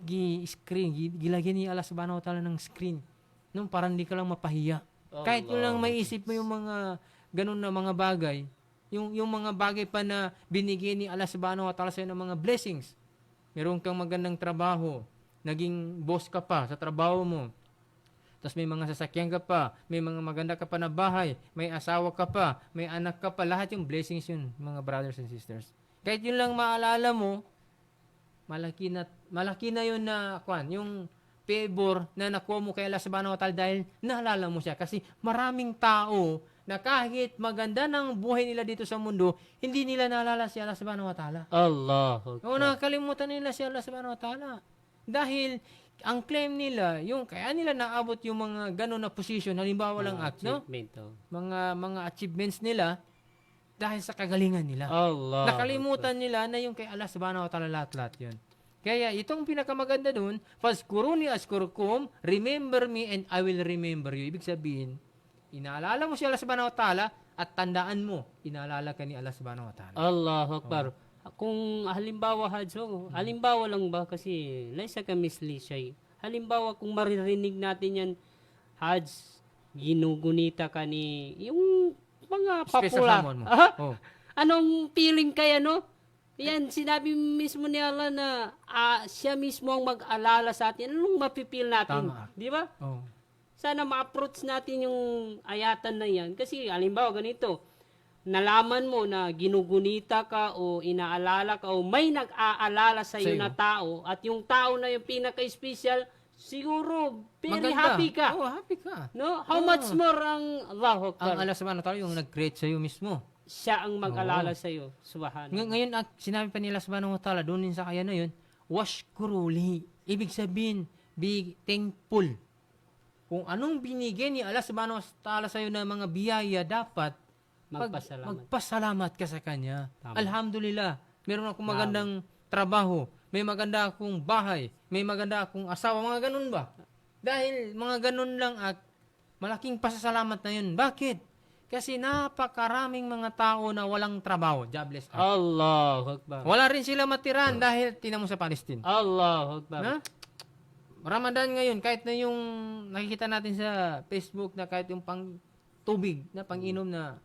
Gilagyan ni Allah Subhanahu wa Ta'ala ng screen. No, para hindi ka lang mapahiya. Kahit yun lang maisip mo yung mga ganun na mga bagay, yung mga bagay pa na binigay ni Allah subhanahu wa ta'ala sa'yo ng mga blessings. Meron kang magandang trabaho, naging boss ka pa sa trabaho mo, tapos may mga sasakyan ka pa, may mga maganda ka pa na bahay, may asawa ka pa, may anak ka pa, lahat yung blessings yun, mga brothers and sisters. Kahit yun lang maalala mo, malaki na yun na, yung favor na nakuha mo kay Allah subhanahu wa ta'ala dahil naalala mo siya. Kasi maraming tao na kahit maganda ng buhay nila dito sa mundo, hindi nila naalala si Allah subhanahu wa ta'ala. Allahu O Akbar. nakakalimutan nila si Allah subhanahu wa ta'ala. Dahil ang claim nila, yung kaya nila naabot yung mga gano'n na position, halimbawa lang Achievement, oh. mga achievements nila dahil sa kagalingan nila. Allah. Nakalimutan nila na yung kay Allah subhanahu wa ta'ala lahat-lahat yun. Kaya itong pinakamaganda dun, Fazkuruni askurukum, remember me and I will remember you. Ibig sabihin, inaalala mo si Allah subhanahu wa ta'ala at tandaan mo, inaalala ka ni Allah subhanahu wa ta'ala. Allahu Akbar. Kung halimbawa, halimbawa lang ba kasi laysa ka misli siya. Halimbawa kung maririnig natin yan, Hajj, ginugunita ka ni yung mga Special papula. someone mo. Oh. Anong feeling kaya, no? Yan, sinabi mismo ni Allah na siya mismo ang mag-alala sa atin. Anong mapipil natin? Tama. Di ba? Oh. Sana ma-approach natin yung ayatan na yan. Kasi, halimbawa, ganito, nalaman mo na ginugunita ka o inaalala ka o may nag-aalala sa iyo Sa'yo. na tao at yung tao na yung pinaka-special, siguro, very Maganda. happy ka. Oh, happy ka. No? How much more ang Allahu Ang Akbar? Allah subhanahu wa ta'ala yung nag-create sa'yo mismo. Siya ang mag-alala sa iyo. Subhanallah. Ngayon, sinabi pa nila subhanahu wa ta'ala, doon din sa kaya na yun, washkuruli. Ibig sabihin, be thankful. Kung anong binigay ni Allah subhanahu wa ta'ala sa'yo na mga biyaya, dapat magpasalamat ka sa Kanya. Tama. Alhamdulillah, meron akong magandang trabaho, may maganda akong bahay, may maganda akong asawa, mga ganun ba? Dahil mga ganun lang at malaking pasasalamat na yun. Bakit? Kasi napakaraming mga tao na walang trabaho, jobless. Allahu Akbar. Wala rin sila matiran dahil tinan mo sa Palestine. Allahu Akbar. Na? Ramadan ngayon, kahit na yung nakikita natin sa Facebook na kahit yung pang tubig na pang-inom na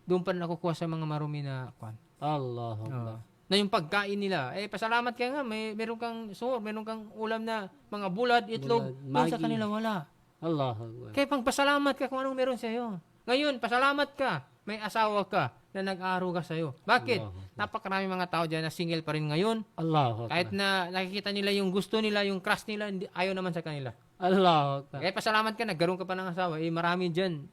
doon pa nakukuha sa mga marumi na kwan. Allahu Akbar. Na yung pagkain nila, pasalamat ka nga, meron kang suhor, meron kang ulam na mga bulad, itlog, doon sa Maggi. kanila wala. Allahu Akbar. Kaya pagpasalamat ka kung anong meron sa'yo. Ngayon, pasalamat ka, may asawa ka na nag-aaral ka sa'yo. Bakit? Napakarami mga tao dyan na single pa rin ngayon. Allahu Akbar. Kahit na nakikita nila yung gusto nila, yung crush nila, ayaw naman sa kanila. Allahu Akbar. Kaya pasalamat ka, nagkaroon ka pa ng asawa. Marami dyan.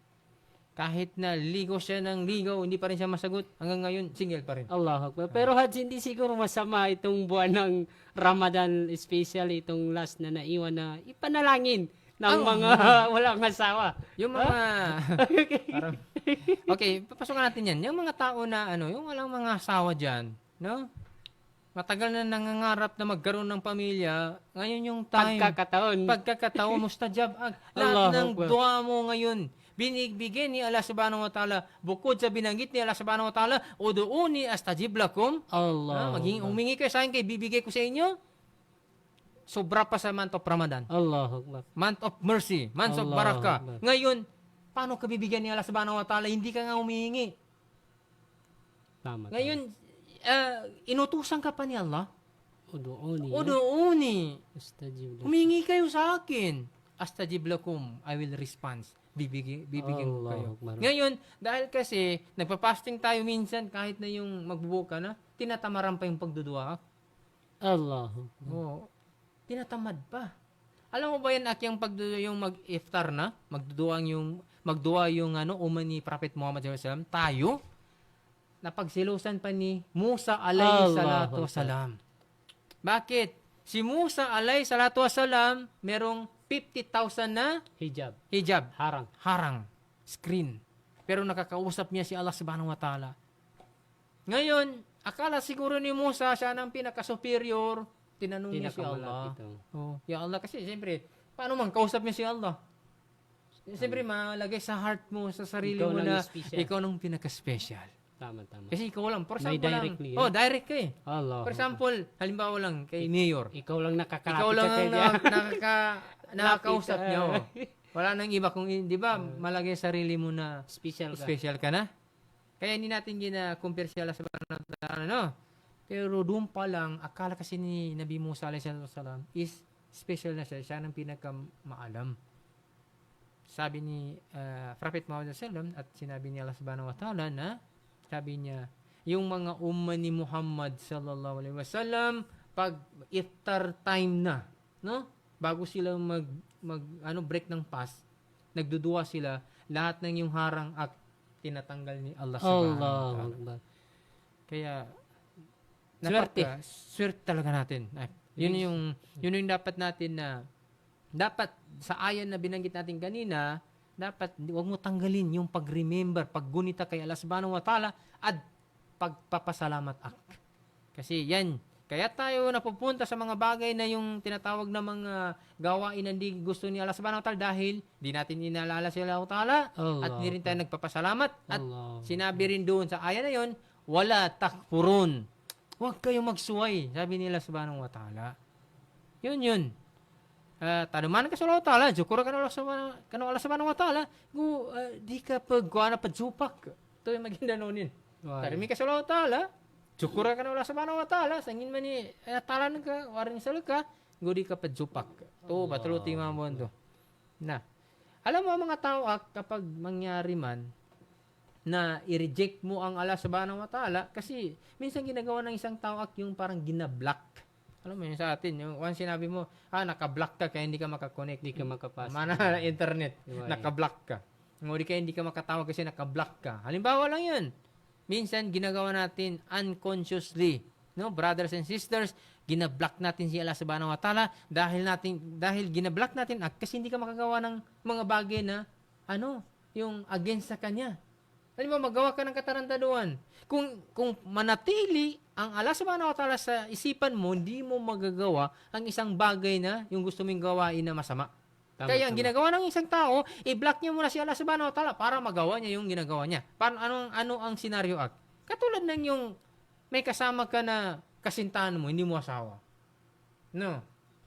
Kahit na ligaw siya ng ligaw, hindi pa rin siya masagot. Hanggang ngayon, single pa rin. Allahu Akbar. Pero Hajj, hindi siguro masama itong buwan ng Ramadan, especially itong last na naiwan na ipanalangin ng mga walang asawa. Yung mga... parang, okay, papasokan natin yan. Yung mga tao na, yung walang mga asawa dyan, no? Matagal na nangangarap na magkaroon ng pamilya, ngayon yung time. Pagkakataon, mustajab. Lahat ng dua mo ngayon, binigbigay ni Allah subhanahu wa ta'ala, bukod sa binanggit ni Allah subhanahu wa ta'ala, uduuni astajib lakum. Allah. Humingi kayo sa akin, kay bibigay ko sa inyo. Sobra pa sa month of Ramadan. Allahu Akbar. Month of mercy, month of Allah barakah. Akbar. Ngayon, paano ka bibigyan ni Allah subhanahu wa ta'ala? Hindi ka nga humihingi. Tama. Ngayon, inutusan ka pa ni Allah. Uduuni. Astajib lakum. Humingi kayo sa akin. Astajib lakum, I will respond. Bibigyan ko kayo. Akbar. Ngayon, dahil kasi, nagpa-fasting tayo minsan, kahit na yung magbubuka na, tinatamaran pa yung pagdudua. Allahu. Oo. Tinatamad pa. Alam mo ba yan, Aki, yung mag-iftar na? Magdua yung uman ni Prophet Muhammad SAW. Tayo, napagsilusan pa ni Musa alayhi salatu wasalam. Bakit? Si Musa alayhi salatu wasalam, merong 50,000 na hijab. Harang. Screen. Pero nakakausap niya si Allah subhanahu wa ta'ala. Ngayon, akala siguro ni Musa, siya ng pinaka-superior. Tinanong niya si Allah. Ya Allah, kasi siyempre, paano man kausap niya si Allah? Siyempre, malagay sa heart mo, sa sarili mo na ikaw nung pinaka-special. Tama. Kasi ikaw lang. For May example directly, lang. Direct ka eh. Allah. For example, halimbawa lang kay Mayor. Ikaw lang nakakalapit Ikaw lang sa ang kanya. nakakausap niya. Wala nang iba kung, di ba, malagay sarili mo na Special ka. special ka na. Kaya hindi natin gina-compare si Allah subhanahu wa ta'ala, no? Pero doon pa lang, akala kasi ni Nabi Musa alayhi salam is special na siya. Siya ang pinakamaalam. Sabi ni Prophet Muhammad sallam at sinabi ni Allah subhanahu wa ta'ala na sabi niya, yung mga umma ni Muhammad sallallahu alaihi wasallam pag iftar time na, no? Bago sila break ng fast, nagdudua sila, lahat ng yung harang at tinatanggal ni Allah subhanahu wa ta'ala. Kaya swerte talaga natin. Yun yung dapat natin na dapat sa ayan na binanggit natin kanina, dapat huwag mo tanggalin yung pag-remember, paggunita kay Allah subhanahu wa ta'ala at pagpapasalamat act. Kasi yan, kaya tayo napupunta sa mga bagay na yung tinatawag na mga gawain na hindi gusto ni Allah subhanahu wa ta'ala dahil di natin inaalala si Allah ta'ala at hindi rin tayo nagpapasalamat at sinabi rin doon sa ayan na yun, wala takfurun. Huwag kayong magsuway, sabi nila subhanahu wa ta'ala. Yun. Tanuman ka sa Allah ta'ala, jukura ka na Allah subhanahu wa ta'ala, di ka pagkuha na padsupak. Ito yung maging danonin. Tarimi ka sa Allah ta'ala, jukura ka na Allah subhanahu wa ta'ala, sangin man ni, talan ka, warin sa ka, di ka padsupak. Ito, batuluti mga mo ito. Alam mo mga tao, kapag mangyari man, na i-reject mo ang Allah subhanahu wa ta'ala kasi minsan ginagawa ng isang tao yung parang ginablock. Alam mo yun sa atin, yung once sinabi mo, naka-block ka kaya hindi ka makakonect, hindi ka makapasok. Mana na internet, naka-block ka. Hindi ka makatawag kasi naka-block ka. Halimbawa lang yun. Minsan ginagawa natin unconsciously, no, brothers and sisters, ginablock natin si Allah subhanahu wa ta'ala dahil ginablock natin kasi hindi ka makagawa ng mga bagay na yung against sa kanya. Alam mo, magawa ka ng katarantaduan. Kung manatili ang Allah subhanahu wa ta'ala sa isipan mo, hindi mo magagawa ang isang bagay na yung gusto mong gawain na masama. Kaya ang ginagawa ng isang tao, i-block niya muna si Allah subhanahu wa ta'ala para magawa niya yung ginagawa niya. Ano ang scenario act? Katulad ng yung may kasama ka na kasintahan mo, hindi mo asawa. No.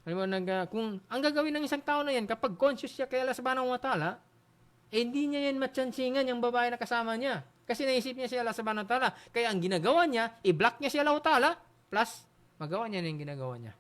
Alam mo, kung ang gagawin ng isang tao na yan, kapag conscious siya kay Allah subhanahu wa ta'ala, hindi niya yan matsansingan yung babae na kasama niya. Kasi naisip niya si Allah subhanahu wa ta'ala. Kaya ang ginagawa niya, i-block niya si Allah ta'ala, plus magawa niya na yung ginagawa niya.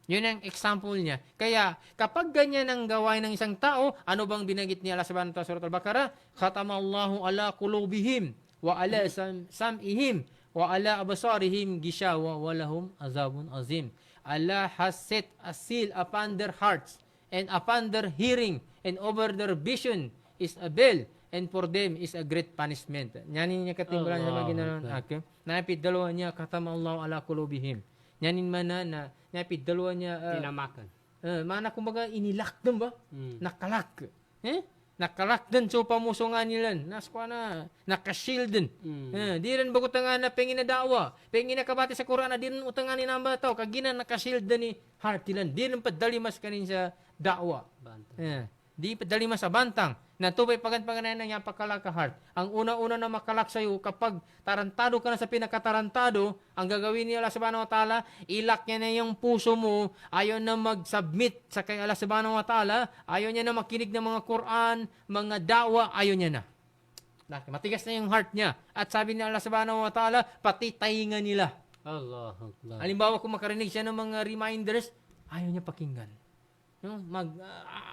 Yun ang example niya. Kaya kapag ganyan ang gawain ng isang tao, ano bang binanggit ni Allah subhanahu wa ta'ala sa Surah Al-Baqarah? Khatamallahu ala qulubihim wa ala sam'ihim wa ala absarihim gishawa wa lahum azabun azim. Allah has set a seal upon their hearts and upon their hearing and over their vision is a bell, and for them is a great punishment. Nyanin niya katimbalan sa mga ginanon akim. Napit dalawa niya, khatamallahu ala qulubihim. Nyanin man na napit dalawa niya, tinamakan. Mana kumbaga inilak dun ba? Nakalak. Nakalak dun so pamusungan nila. Naskwa na, nakashield dun. Di rin bago nga na pengin na dawa. Pengin na kabati sa Quran na di rin utangan ni namba tao. Kagina nakashield dun ni heart nila. Di rin padalimas kanin sa dawa. Di padalimas sa bantang. Na tubay pagan-paganan niya pakalaka heart. Ang una-una na makalak sa'yo, kapag tarantado ka na sa pinakatarantado, ang gagawin ni Allah subhanahu wa ta'ala, ilak niya na yung puso mo, ayaw na mag-submit sa kay Allah subhanahu wa ta'ala, ayaw niya na makinig ng mga Quran, mga dawa, ayaw niya na. Matigas na yung heart niya. At sabi ni Allah subhanahu wa ta'ala, pati tainga nila. Allah. Halimbawa kung makarinig siya ng mga reminders, ayaw niya pakinggan.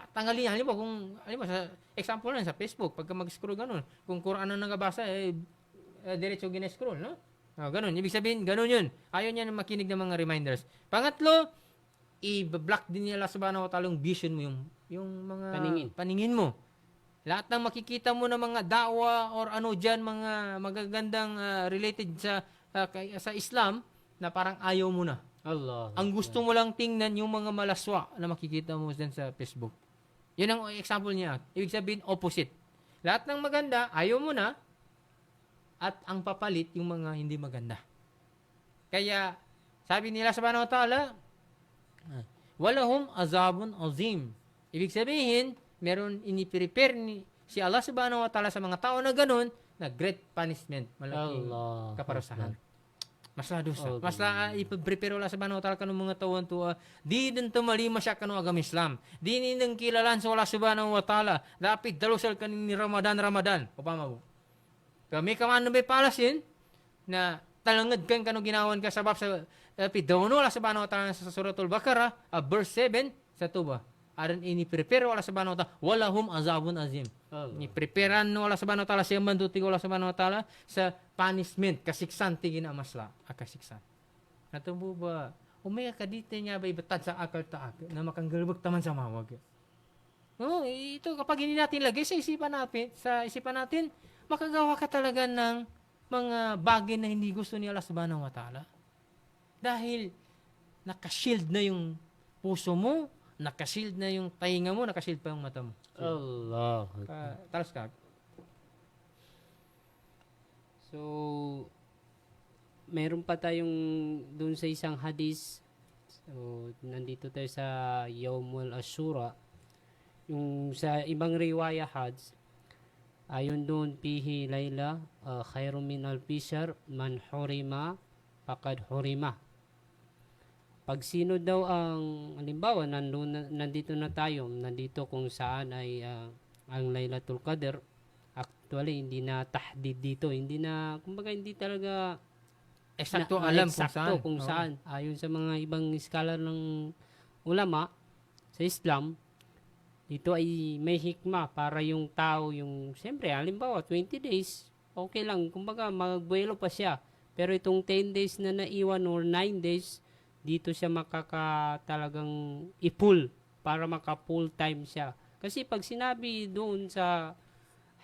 Tanggalin, halimbawa sa example lang sa Facebook, pagka mag-scroll ganun, kung Quran ang nagabasa, diretso gina-scroll, no? Ganun, ibig sabihin, ganun yun. Ayaw niya na makinig ng mga reminders. Pangatlo, i-block din niya Allah subhanahu wa ta'ala yung vision mo, yung mga paningin mo. Lahat ng makikita mo na mga dawa or dyan, mga magagandang related sa Islam, na parang ayaw mo na. Allah. Ang gusto mo lang tingnan yung mga malaswa na makikita mo dyan sa Facebook. Yun ang example niya. Ibig sabihin, opposite. Lahat ng maganda, ayaw mo na. At ang papalit, yung mga hindi maganda. Kaya, sabi nila subhanahu wa ta'ala, walahum azabun azim. Ibig sabihin, meron iniprepare si Allah subhanahu wa ta'ala sa mga tao na ganun, na great punishment. Malaking kaparusahan. Masla dosa. Masla ipaprepare wala sa subhanahu wa ta'ala kanong mga tawon to. Di din tumalima siya kanong agam Islam. Di nindang kilalan sa wala subhanahu wa ta'ala. Dapat dalusal kanin ni Ramadan. Upama mo. Kami kamano may palasin na talangad kan kano ginawan ka sabab sa pidono wala subhanahu wa ta'ala sa suratul Baqarah verse 7 sa tuba. Aron ini prepare wala subhanahu wa ta'ala wala hum azabun azim. Ni preparean no wala subhanahu wa ta'ala siya manduti wala subhanahu wa ta'ala sa punishment kasiksan tigin amasla akasiksan. Natubo ba umaya kadite niya ba ibatad sa akal taak na makanggalbag taman sa mawag. No, ito kapag hindi natin lagay sa isipan natin, makagawa ka talaga ng mga bagay na hindi gusto ni Allah subhanahu wa ta'ala. Dahil nakashield na yung puso mo, nakashield na yung tainga mo, nakashield pa yung mata mo. Allah. Talas ka. So, meron pa tayong dun sa isang hadis. So, nandito tayo sa Yawmul Ashura. Yung sa ibang riwaya hads, ayon doon pihi layla khairum min al-bishar man hurima faqad hurima. Pag sino daw ang halimbawa nandito na tayo, nandito kung saan ay ang Laylatul Qadr, actually hindi na tahdid dito, hindi na kumbaga hindi talaga Eksakto alam kung saan. Ayon sa mga ibang scholar ng ulama sa Islam, dito ay may hikma para yung tao, yung siyempre, halimbawa 20 days, okay lang, kumbaga magbuelo pa siya. Pero itong 10 days na naiwan or 9 days, dito siya talagang i-pull para maka full time siya. Kasi pag sinabi doon sa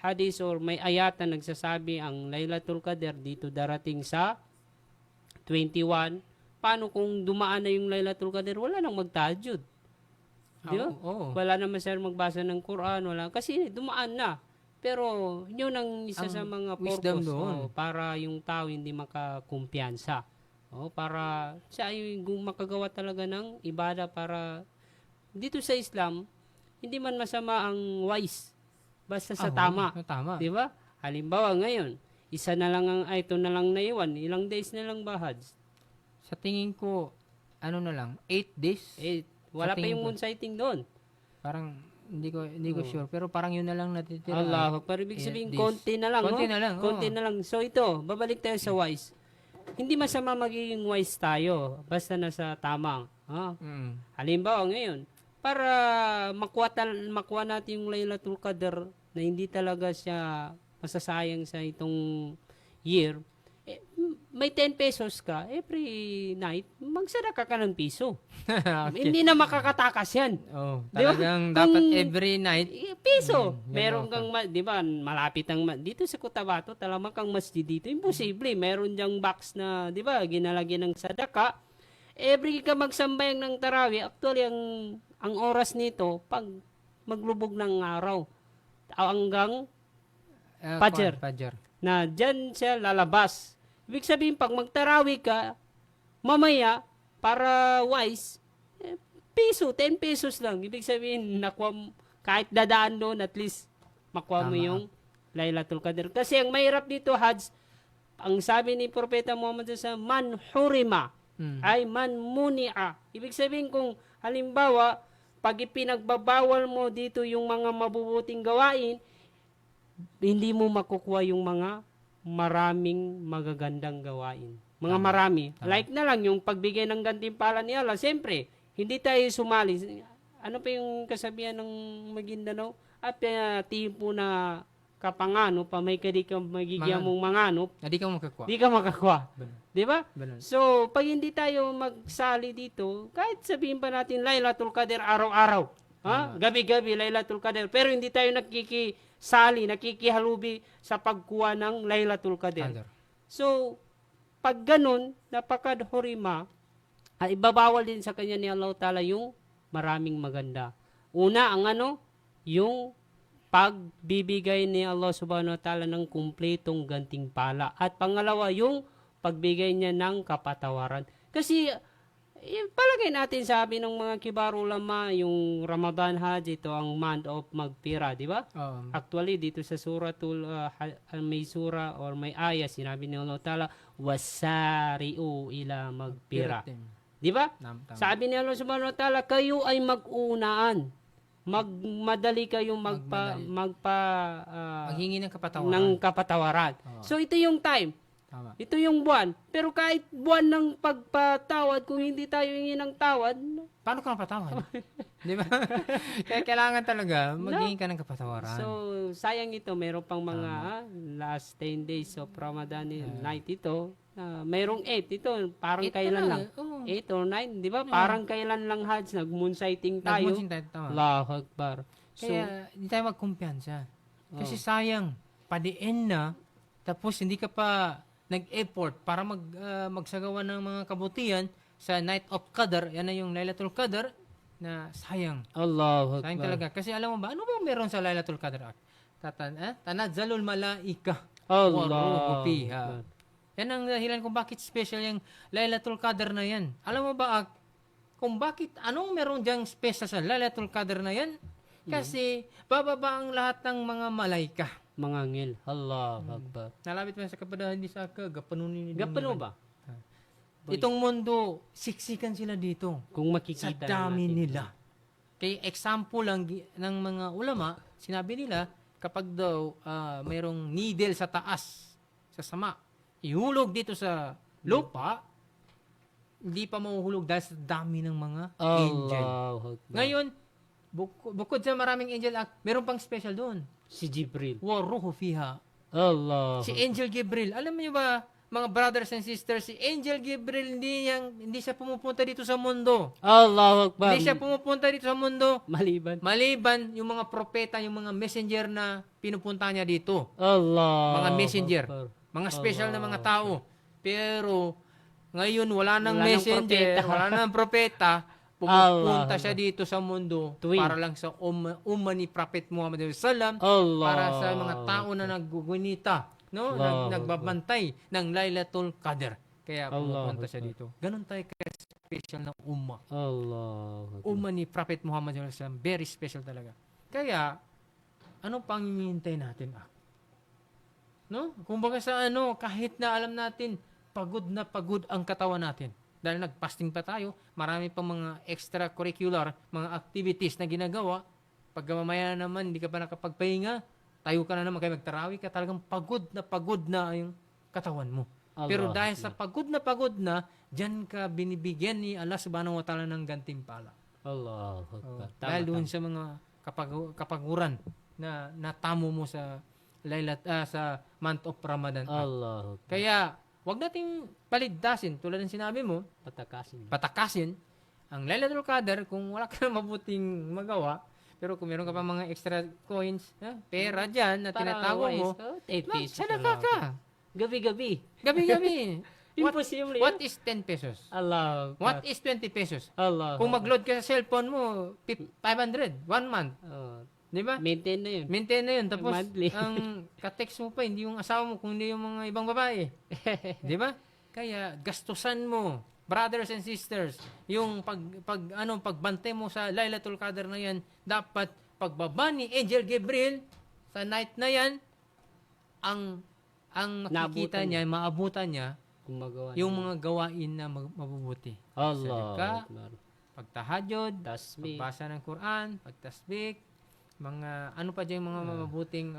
hadith or may ayatan nagsasabi ang Laylatul Qadr dito darating sa 21, paano kung dumaan na yung Laylatul Qadr, wala nang magtahajjud. Di ba? Wala naman sir magbasa ng Quran, wala. Kasi dumaan na. Pero yun ang isa sa mga purpose para yung tao hindi makakumpiyansa. Para siya ay makagawa talaga ng ibada para dito sa Islam, hindi man masama ang wise. Basta sa tama. Di ba? Halimbawa ngayon, ito na lang naiwan. Ilang days na lang ba, Hads? Sa tingin ko, 8 days? 8. Wala pa yung moon sighting doon. Parang hindi ko sure, pero parang yun na lang natitira. Allah, pero ibig sabihin konti na lang, Konti na lang. So ito, babalik tayo sa wise. Hindi masama magiging wise tayo basta nasa tamang. Halimbawa ngayon, para makuha natin yung Laylatul Qadr na hindi talaga siya masasayang sa itong year, may 10 pesos ka, every night, magsadaka ka ng piso. Okay. Hindi na makakatakas yan. Talagang dapat every night. Piso. Meron kang, di ba, malapit ang, dito sa Cotabato, talagang kang masjid dito, imposible. Meron diyang box na, di ba, ginalagyan ng sadaka. Every ka magsambayang ng tarawih, actually, ang oras nito, pag maglubog ng araw, hanggang Fajr. Na dyan siya lalabas. Ibig sabihin, pag magtarawi ka, mamaya, para wise, piso, 10 pesos lang. Ibig sabihin, kahit dadaan doon, at least, makuha mo yung Laylatul Qadr. Kasi ang mahirap dito, Hads, ang sabi ni Propeta Muhammad sa man hurima, ay man muni'a. Ibig sabihin, kung halimbawa, pag ipinagbabawal mo dito yung mga mabubuting gawain, hindi mo makukuha yung mga maraming magagandang gawain. Mga marami. Like na lang yung pagbigay ng gantimpala ni Allah. Siyempre, hindi tayo sumali. Ano pa yung kasabihan ng Maguindanao? At tipo na kapangano, pa may kadi ka magigyan mong mangano, di ka makakuha. Di ka makakuha. Di ba? So, pag hindi tayo magsali dito, kahit sabihin pa natin Laylatul Qadr araw-araw. Gabi-gabi Laylatul Qadr. Pero hindi tayo nakikihalubi sa pagkuha ng Laylatul Qadr. So, pag ganun, napakadhurima, ibabawal din sa kanya ni Allah Ta'ala yung maraming maganda. Una, yung pagbibigay ni Allah Subhanahu wa Ta'ala ng kumpletong gantimpala. At pangalawa, yung pagbigay niya ng kapatawaran. Kasi, palagay natin sabi ng mga kibar ulama, yung Ramadan Hajj, ito ang month of magpira, di ba? Actually, dito sa suratul, may surah or may ayah, sinabi ni Allah Ta'ala, wasari'u ila magpira. Di ba? Sabi ni Allah Subhanahu wa Ta'ala, kayo ay mag-unaan. madali kayong Maghingi ng kapatawaran. ng kapatawaran. So ito yung time. Tama. Ito yung buwan. Pero kahit buwan ng pagpatawad, kung hindi tayo hingi ng tawad, Paano ka mapatawad? Di ba? Kaya kailangan talaga maghingi ka ng kapatawaran. so sayang ito. Meron pang mga last 10 days of Ramadan night ito. Mayroong 8. Ito, parang 8 kailan na lang. Oo. 8 or 9, di ba? Parang kailan lang Hajj, nag-moon sighting tayo. Nagmunsin tayo. Tama. Allahu Akbar. So, Kaya hindi tayo magkumpiyansa. Kasi sayang, padiin na, tapos hindi ka pa nag-effort para magsagawa ng mga kabutihan sa Night of Qadr, yan na yung Lailatul Qadr, na sayang. Allahu Sayang Akbar. talaga. Kasi alam mo ba, ano bang meron sa Lailatul Qadr? Tanazzalul malaika Allah. waruhu fiha. Yan ang dahilan kung bakit special yung Lailatul Qadr na yan. Alam mo ba, kung bakit, anong meron diyang special sa Lailatul Qadr na yan? Kasi bababa ang lahat ng mga malaika. Mga ngil. Allahu Akbar. Nalapit mo sa kapadahan di sa gapanunin ni Gapano ba? Itong mundo, siksikan sila dito. Kung Sa makikita dami natin. nila. Kaya example lang ng mga ulama, sinabi nila, kapag daw mayroong needle sa taas, sa sama, ihulog dito sa lupa, hindi pa mahuhulog dahil sa dami ng mga angel. Allahu Akbar. Ngayon, bukod sa maraming angel act, meron pang special doon. Si Jibril. Waruhu fiha. Allah. Si Angel Gabriel. Alam niyo ba, mga brothers and sisters, si Angel Gabriel hindi siya pumupunta dito sa mundo. Allahu Akbar. Hindi siya pumupunta dito sa mundo. Maliban. Maliban yung mga propeta, yung mga messenger na pinupunta niya dito. Allah. Mga messenger. Akbar. Mga special na mga tao. Pero, ngayon wala nang Wala nang messenger, propeta. wala nang propeta. Allah. Pumupunta siya dito sa mundo Tuwing. para lang sa umma ni Prophet Muhammad sallam, Allah. para sa mga tao na naggugunita, no? Allah. Nagbabantay ng Lailatul Qadr. Kaya Allah. pumupunta siya dito. Ganon tayo ka-special na umma. Allah. Umma ni Prophet Muhammad sallallahu alaihi wasallam, very special talaga. Kaya, ano pang hinihintay natin? No? Kumbaga sa kahit na alam natin, pagod na pagod ang katawan natin. Dahil nag-fasting pa tayo, marami pa mga extracurricular, mga activities na ginagawa. Pag mamaya naman, hindi ka pa nakapagpahinga, tayo ka na naman, kaya magtarawi ka, talagang pagod na yung katawan mo. Pero dahil sa pagod na, dyan ka binibigyan ni Allah subhanahu wa ta'ala ng gantimpala. Allah. Akbar. Dahil doon sa mga kapaguran na natamo mo sa sa month of Ramadan. Allah. Kaya, wag nating paligdasin, tulad ng sinabi mo, patakasin ang Lailatul Qadr kung wala ka na mabuting magawa. Pero kung meron ka pa mga extra coins, pera dyan na tinatago mo, sadaka ka. Gabi-gabi. Gabi-gabi. Imposible. What is 10 pesos? Allah. What is 20 pesos? Allah. Kung mag-load ka sa cellphone mo, 500, 1 month. Di ba? Maintain na yun. Maintain na yun. Tapos, Monthly. ang ka-text mo pa, hindi yung asawa mo, kundi yung mga ibang babae. Di ba? Kaya, gastusan mo, brothers and sisters, yung pagbantay mo sa Lailatul Qadr na yan, dapat pagbaba ni Angel Gabriel sa night na yan, ang makikita niya, maabutan niya, yung mga gawain na mabubuti. Allah. Sadaka, pagtahajud, Tasbih. pagbasa ng Quran, pagtasbik, mga ano pa dyan, mga mabuting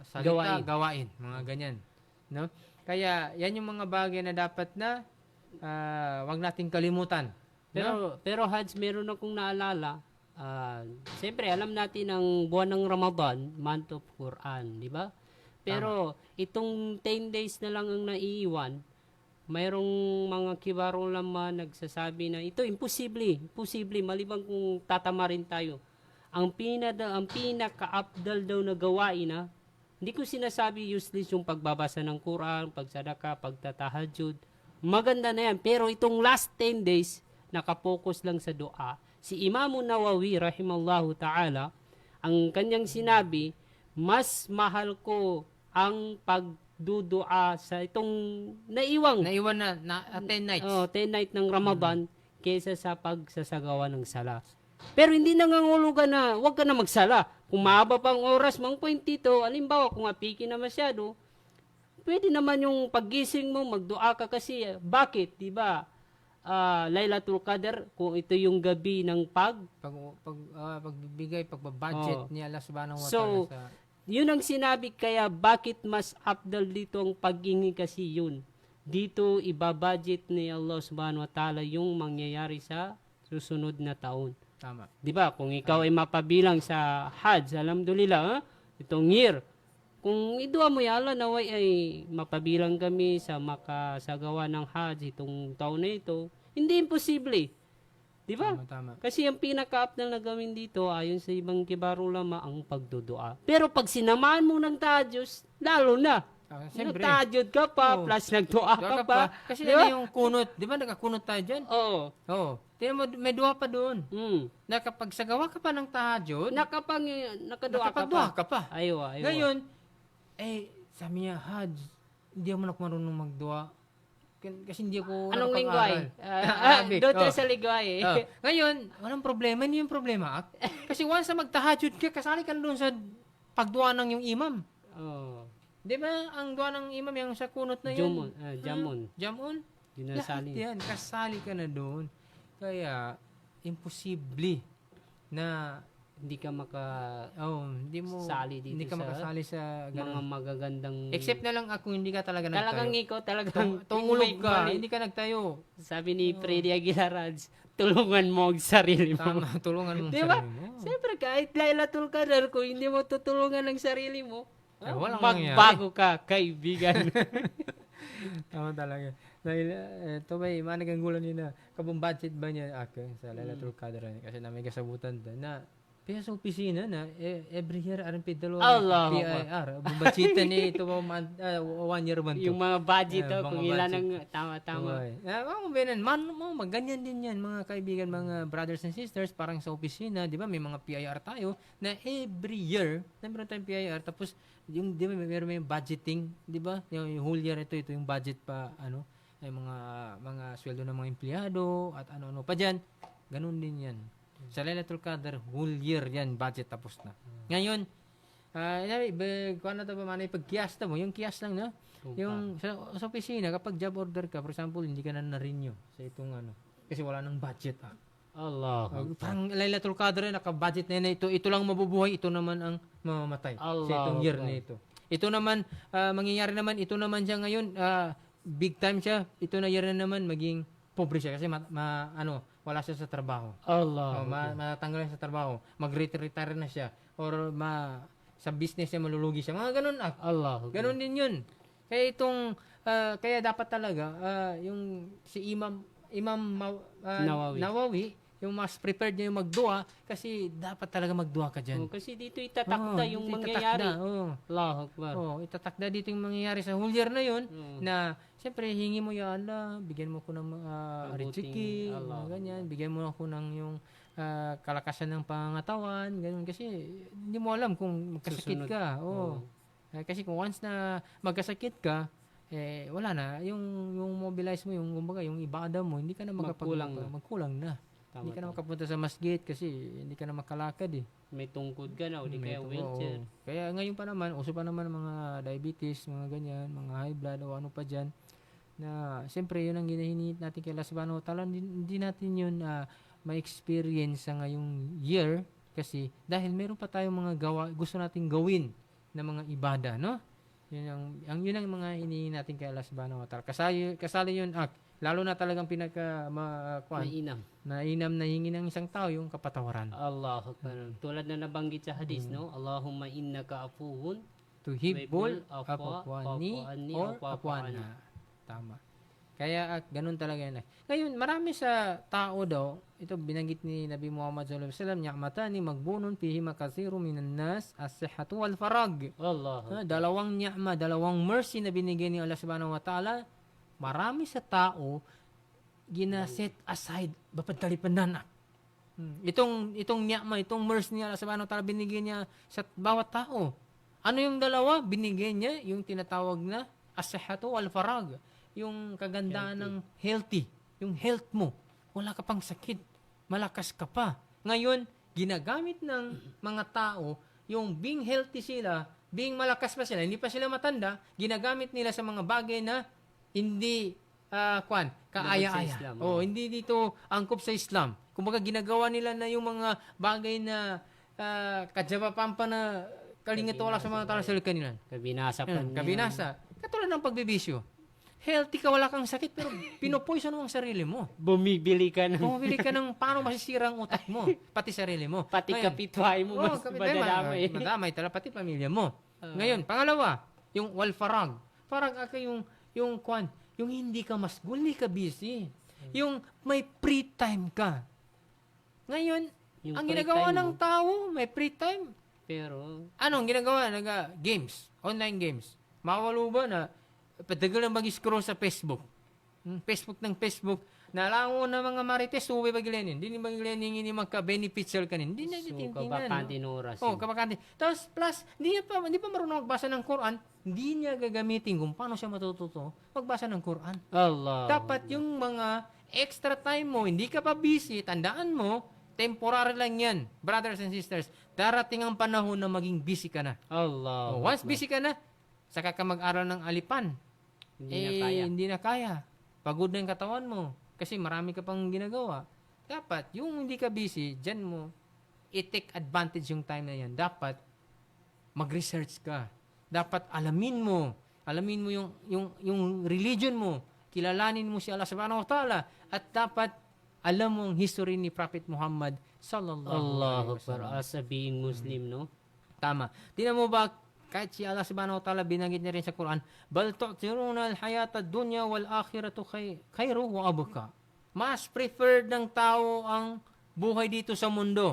salita, gawain, mga ganyan. No? Kaya yan yung mga bagay na dapat na wag nating kalimutan. Pero Hajj, meron akong naalala. Siyempre, alam natin ang buwan ng Ramadan, month of Quran, di ba? Pero itong 10 days na lang ang naiiwan, mayroong mga kibarong laman nagsasabi na ito imposible, maliban kung tatama rin tayo. Ang pinaka-updal daw na gawain hindi ko sinasabi useless yung pagbabasa ng Quran, pagsadaka, pagtatahajud. Maganda na yan. Pero itong last 10 days, nakapokus lang sa dua. Si Imam Nawawi, rahimallahu ta'ala, ang kanyang sinabi, mas mahal ko ang pagdudua sa itong naiwan na 10 nights. 10 night ng Ramadan kaysa sa pagsasagawa ng sala. Pero hindi nangangulugan na huwag ka na magsala. Kung mahaba pang oras, mang point dito, alimbawa kung apiki na masyado, pwede naman yung paggising mo, magdua ka kasi. Bakit? Diba? Laylatul Qadr, kung ito yung gabi ng pagbibigay, pagbabudget ni Allah subhanahu wa So, ta'ala sa yun ang sinabi, kaya bakit mas afdal dito ang paghingi kasi yun. Dito ibabudget ni Allah subhanahu wa ta'ala yung mangyayari sa susunod na taon. tama. Di ba? Kung ikaw ay mapabilang sa Hajj, alhamdulillah, itong year, kung idua mo ya Allah, naway ay mapabilang kami sa makasagawa ng Hajj itong taon na ito, hindi imposible. Di ba? Tama. Kasi ang pinaka-updal na gawin dito, ayon sa ibang kibar ulama, ang pagdudua. Pero pag sinamaan mo ng tahajjud, lalo na. Siyempre. Nagtahajud ka pa, Oo. plus nagdua ka pa. Kasi Di ba? yung kunot, di ba nakakunot tayo dyan? Oo. Oo. Tingnan mo, may dua pa doon. Na kapag sagawa ka pa ng tahajud, Nakadua ka nakapagdua pa. ka pa. Aywa. Ngayon, sabi niya, Hajj, hindi ako marunong magdua. Kasi hindi ako Anong nakapag-aral. lingway? Doon sa lingway. Ngayon, walang problema. Hindi yung problema. Kasi once na magtahajud ka, kasali ka doon sa pagdua ng yung imam. Oh. Di ba, ang dua ng imam yung sa kunot na yun? Jamon. Jamon? Yun ang Lahat sali. yan. Kasali ka na doon. Kaya, imposible na Hindi ka hindi mo Sali dito hindi ka sa makasali sa mga ganun. magagandang... Except na lang ako hindi ka talaga nagtayo. Talagang ikaw, talagang Tumulog ka, mali. hindi ka nagtayo. Sabi ni Freddy Aguilar, tulungan mo ang sarili mo. Tama, tulungan mo Di ba? sarili mo. Siyempre, kahit Laylatul Qadr, kung hindi mo tutulungan ang sarili mo, walang magbago ka, kaibigan. Tama talaga. Dahil, ito ba, managang gulo niya na, kabang budget ba niya sa Laylatul Qadr kasi na may kasabutan doon na kaya sa opisina na, every year, aram pidalo Allah. PIR. Budgetan niya ito, 1 year man to. Yung mga budget, Yeah, kung mga ilan budget. ang tama-tama. Ganyan din yan, mga kaibigan, mga brothers and sisters, parang sa opisina, di ba, may mga PIR tayo, na every year, na meron tayong PIR, tapos, yung, di ba, meron may budgeting, di ba, yung whole year ito yung budget pa, ay mga sweldo ng mga empleyado, at ano-ano pa dyan, ganun din yan. Sa Laylatul Qadr, whole year yan, budget tapos na. Ngayon, kung ano ito ba, pag-kiyas mo, yung kiyas lang, no? Yung sa opisina, kapag job order ka, for example, hindi ka na na-renew sa itong kasi wala nang budget. Allah. Parang Laylatul Qadr, naka-budget na yun, ito lang mabubuhay, ito naman ang mamamatay sa itong year na ito. Ito naman, mangyayari naman, ito naman siya ngayon, big time siya, ito na year na naman, maging pobre siya kasi wala siya sa trabaho. Allah. Matanggal siya sa trabaho, mag-retire na siya, or sa business niya malulugi siya. Mga ganun. Allah. Ganun din yun. Kaya kaya dapat talaga, yung si Imam Nawawi, yung mas prepared niya yung magdua, kasi dapat talaga magdua ka dyan. Kasi dito itatakda yung mangyayari. Allahu Akbar. Itatakda dito yung mangyayari sa whole year na yun, na siyempre hingi mo ya Allah, bigyan mo ko ng riziki, ganyan, bigyan mo ako ng yung kalakasan ng pangatawan, ganun, kasi hindi mo alam kung magkasakit ka. Kasi kung once na magkasakit ka, wala na, yung mobilize mo, yung kumbaga, yung ibada mo, hindi ka na magkulang na. Hindi ka na makapunta sa masjid kasi hindi ka na makalakad May tungkod ka na, o di kaya wheelchair. Kaya ngayon pa naman, uso pa naman mga diabetes, mga ganyan, mga high blood o ano pa dyan, na siyempre yun ang ginahinihit natin kay Allah subhanahu wa ta'ala, hindi natin yun ma-experience sa ngayong year kasi dahil meron pa tayong mga gusto nating gawin na mga ibada, no? Yun ang mga hinihingi natin kay Allah subhanahu wa ta'ala. Kasali yun, lalo na talagang mainam na hingi ng isang tao yung kapatawaran. Allahu Akbar. Tulad na nabanggit sa hadis, no? Allahumma innaka afuwun Tuhibbul afwani or afwana. Tama. Kaya ganun talaga yan. Ngayon, marami sa tao daw, ito binanggit ni Nabi Muhammad sallallahu alaihi wasallam, ni'matani magbunun fihi makathiru minan nas as-sihhatu wal farag. Allah. Dalawang ni'ma, dalawang mercy na binigay ni Allah subhanahu wa ta'ala, marami sa tao gina-set aside bapadtalipanan. Itong ni'ma, itong mercy ni Allah subhanahu wa ta'ala binigay niya sa bawat tao. Ano yung dalawa? Binigay niya yung tinatawag na as-sihhatu wal farag. Yung kagandaan ng healthy. Yung health mo. Wala ka pang sakit. Malakas ka pa. Ngayon, ginagamit ng mga tao, yung being healthy sila, being malakas pa sila, hindi pa sila matanda, ginagamit nila sa mga bagay na hindi kaaya-aya. Islam, Hindi dito angkop sa Islam. Kumbaga ginagawa nila na yung mga bagay na kadjabapampa na kalingit wala sa mga tao sa kanila. Kabinasa pa niya. Kabinasa. Katulad ng pagbibisyo. Healthy ka, wala kang sakit, pero pinopoison mo ang sarili mo. Bumibili ka ng... Bumibili ka ng paano masisira ang utak mo, pati sarili mo. Pati Ngayon, kapitbahay mo, mas madadamay. Madamay tala, pati pamilya mo. Ngayon, pangalawa, yung walfarag. Farag aka yung hindi ka masgul, hindi ka busy. Yung may free time ka. Ngayon, Yung ang free ginagawa time ng tao, may free time. Pero, Anong ginagawa? Games, online games. Makawalo ba na padagal na mag-scroll sa Facebook? Facebook ng Facebook. Nalango na mga marites, uwi bagilenin. Hindi ni bagilenin ini magka-beneficial kanin. Hindi na so, titingnan. kabakante ng oras. Kabakante. Tapos plus, hindi pa marunong magbasa ng Quran. Hindi niya gagamitin kung paano siya matututo magbasa ng Quran. Allah. Dapat yung mga extra time mo, hindi ka pa busy, tandaan mo, temporary lang yan. Brothers and sisters, darating ang panahon na maging busy ka na. Allah. Once busy ka na, saka ka mag-aral ng alipan. Hindi na kaya. Pagod na yung katawan mo. Kasi marami ka pang ginagawa. Dapat, yung hindi ka busy, dyan mo, i-take advantage yung time na yan. Dapat, mag-research ka. Dapat, alamin mo yung religion mo. Kilalanin mo si Allah subhanahu wa ta'ala. At dapat, alam mo ang history ni Prophet Muhammad sallallahu alaihi wasallam. As a being Muslim, no? Tama. Tingnan mo ba, kahit si Allah subhanahu wa ta'ala binanggit niya rin sa Quran, bal tu'tiruna al-hayata ad-dunya wal akhiratu khairu wa abqa. Mas preferred ng tao ang buhay dito sa mundo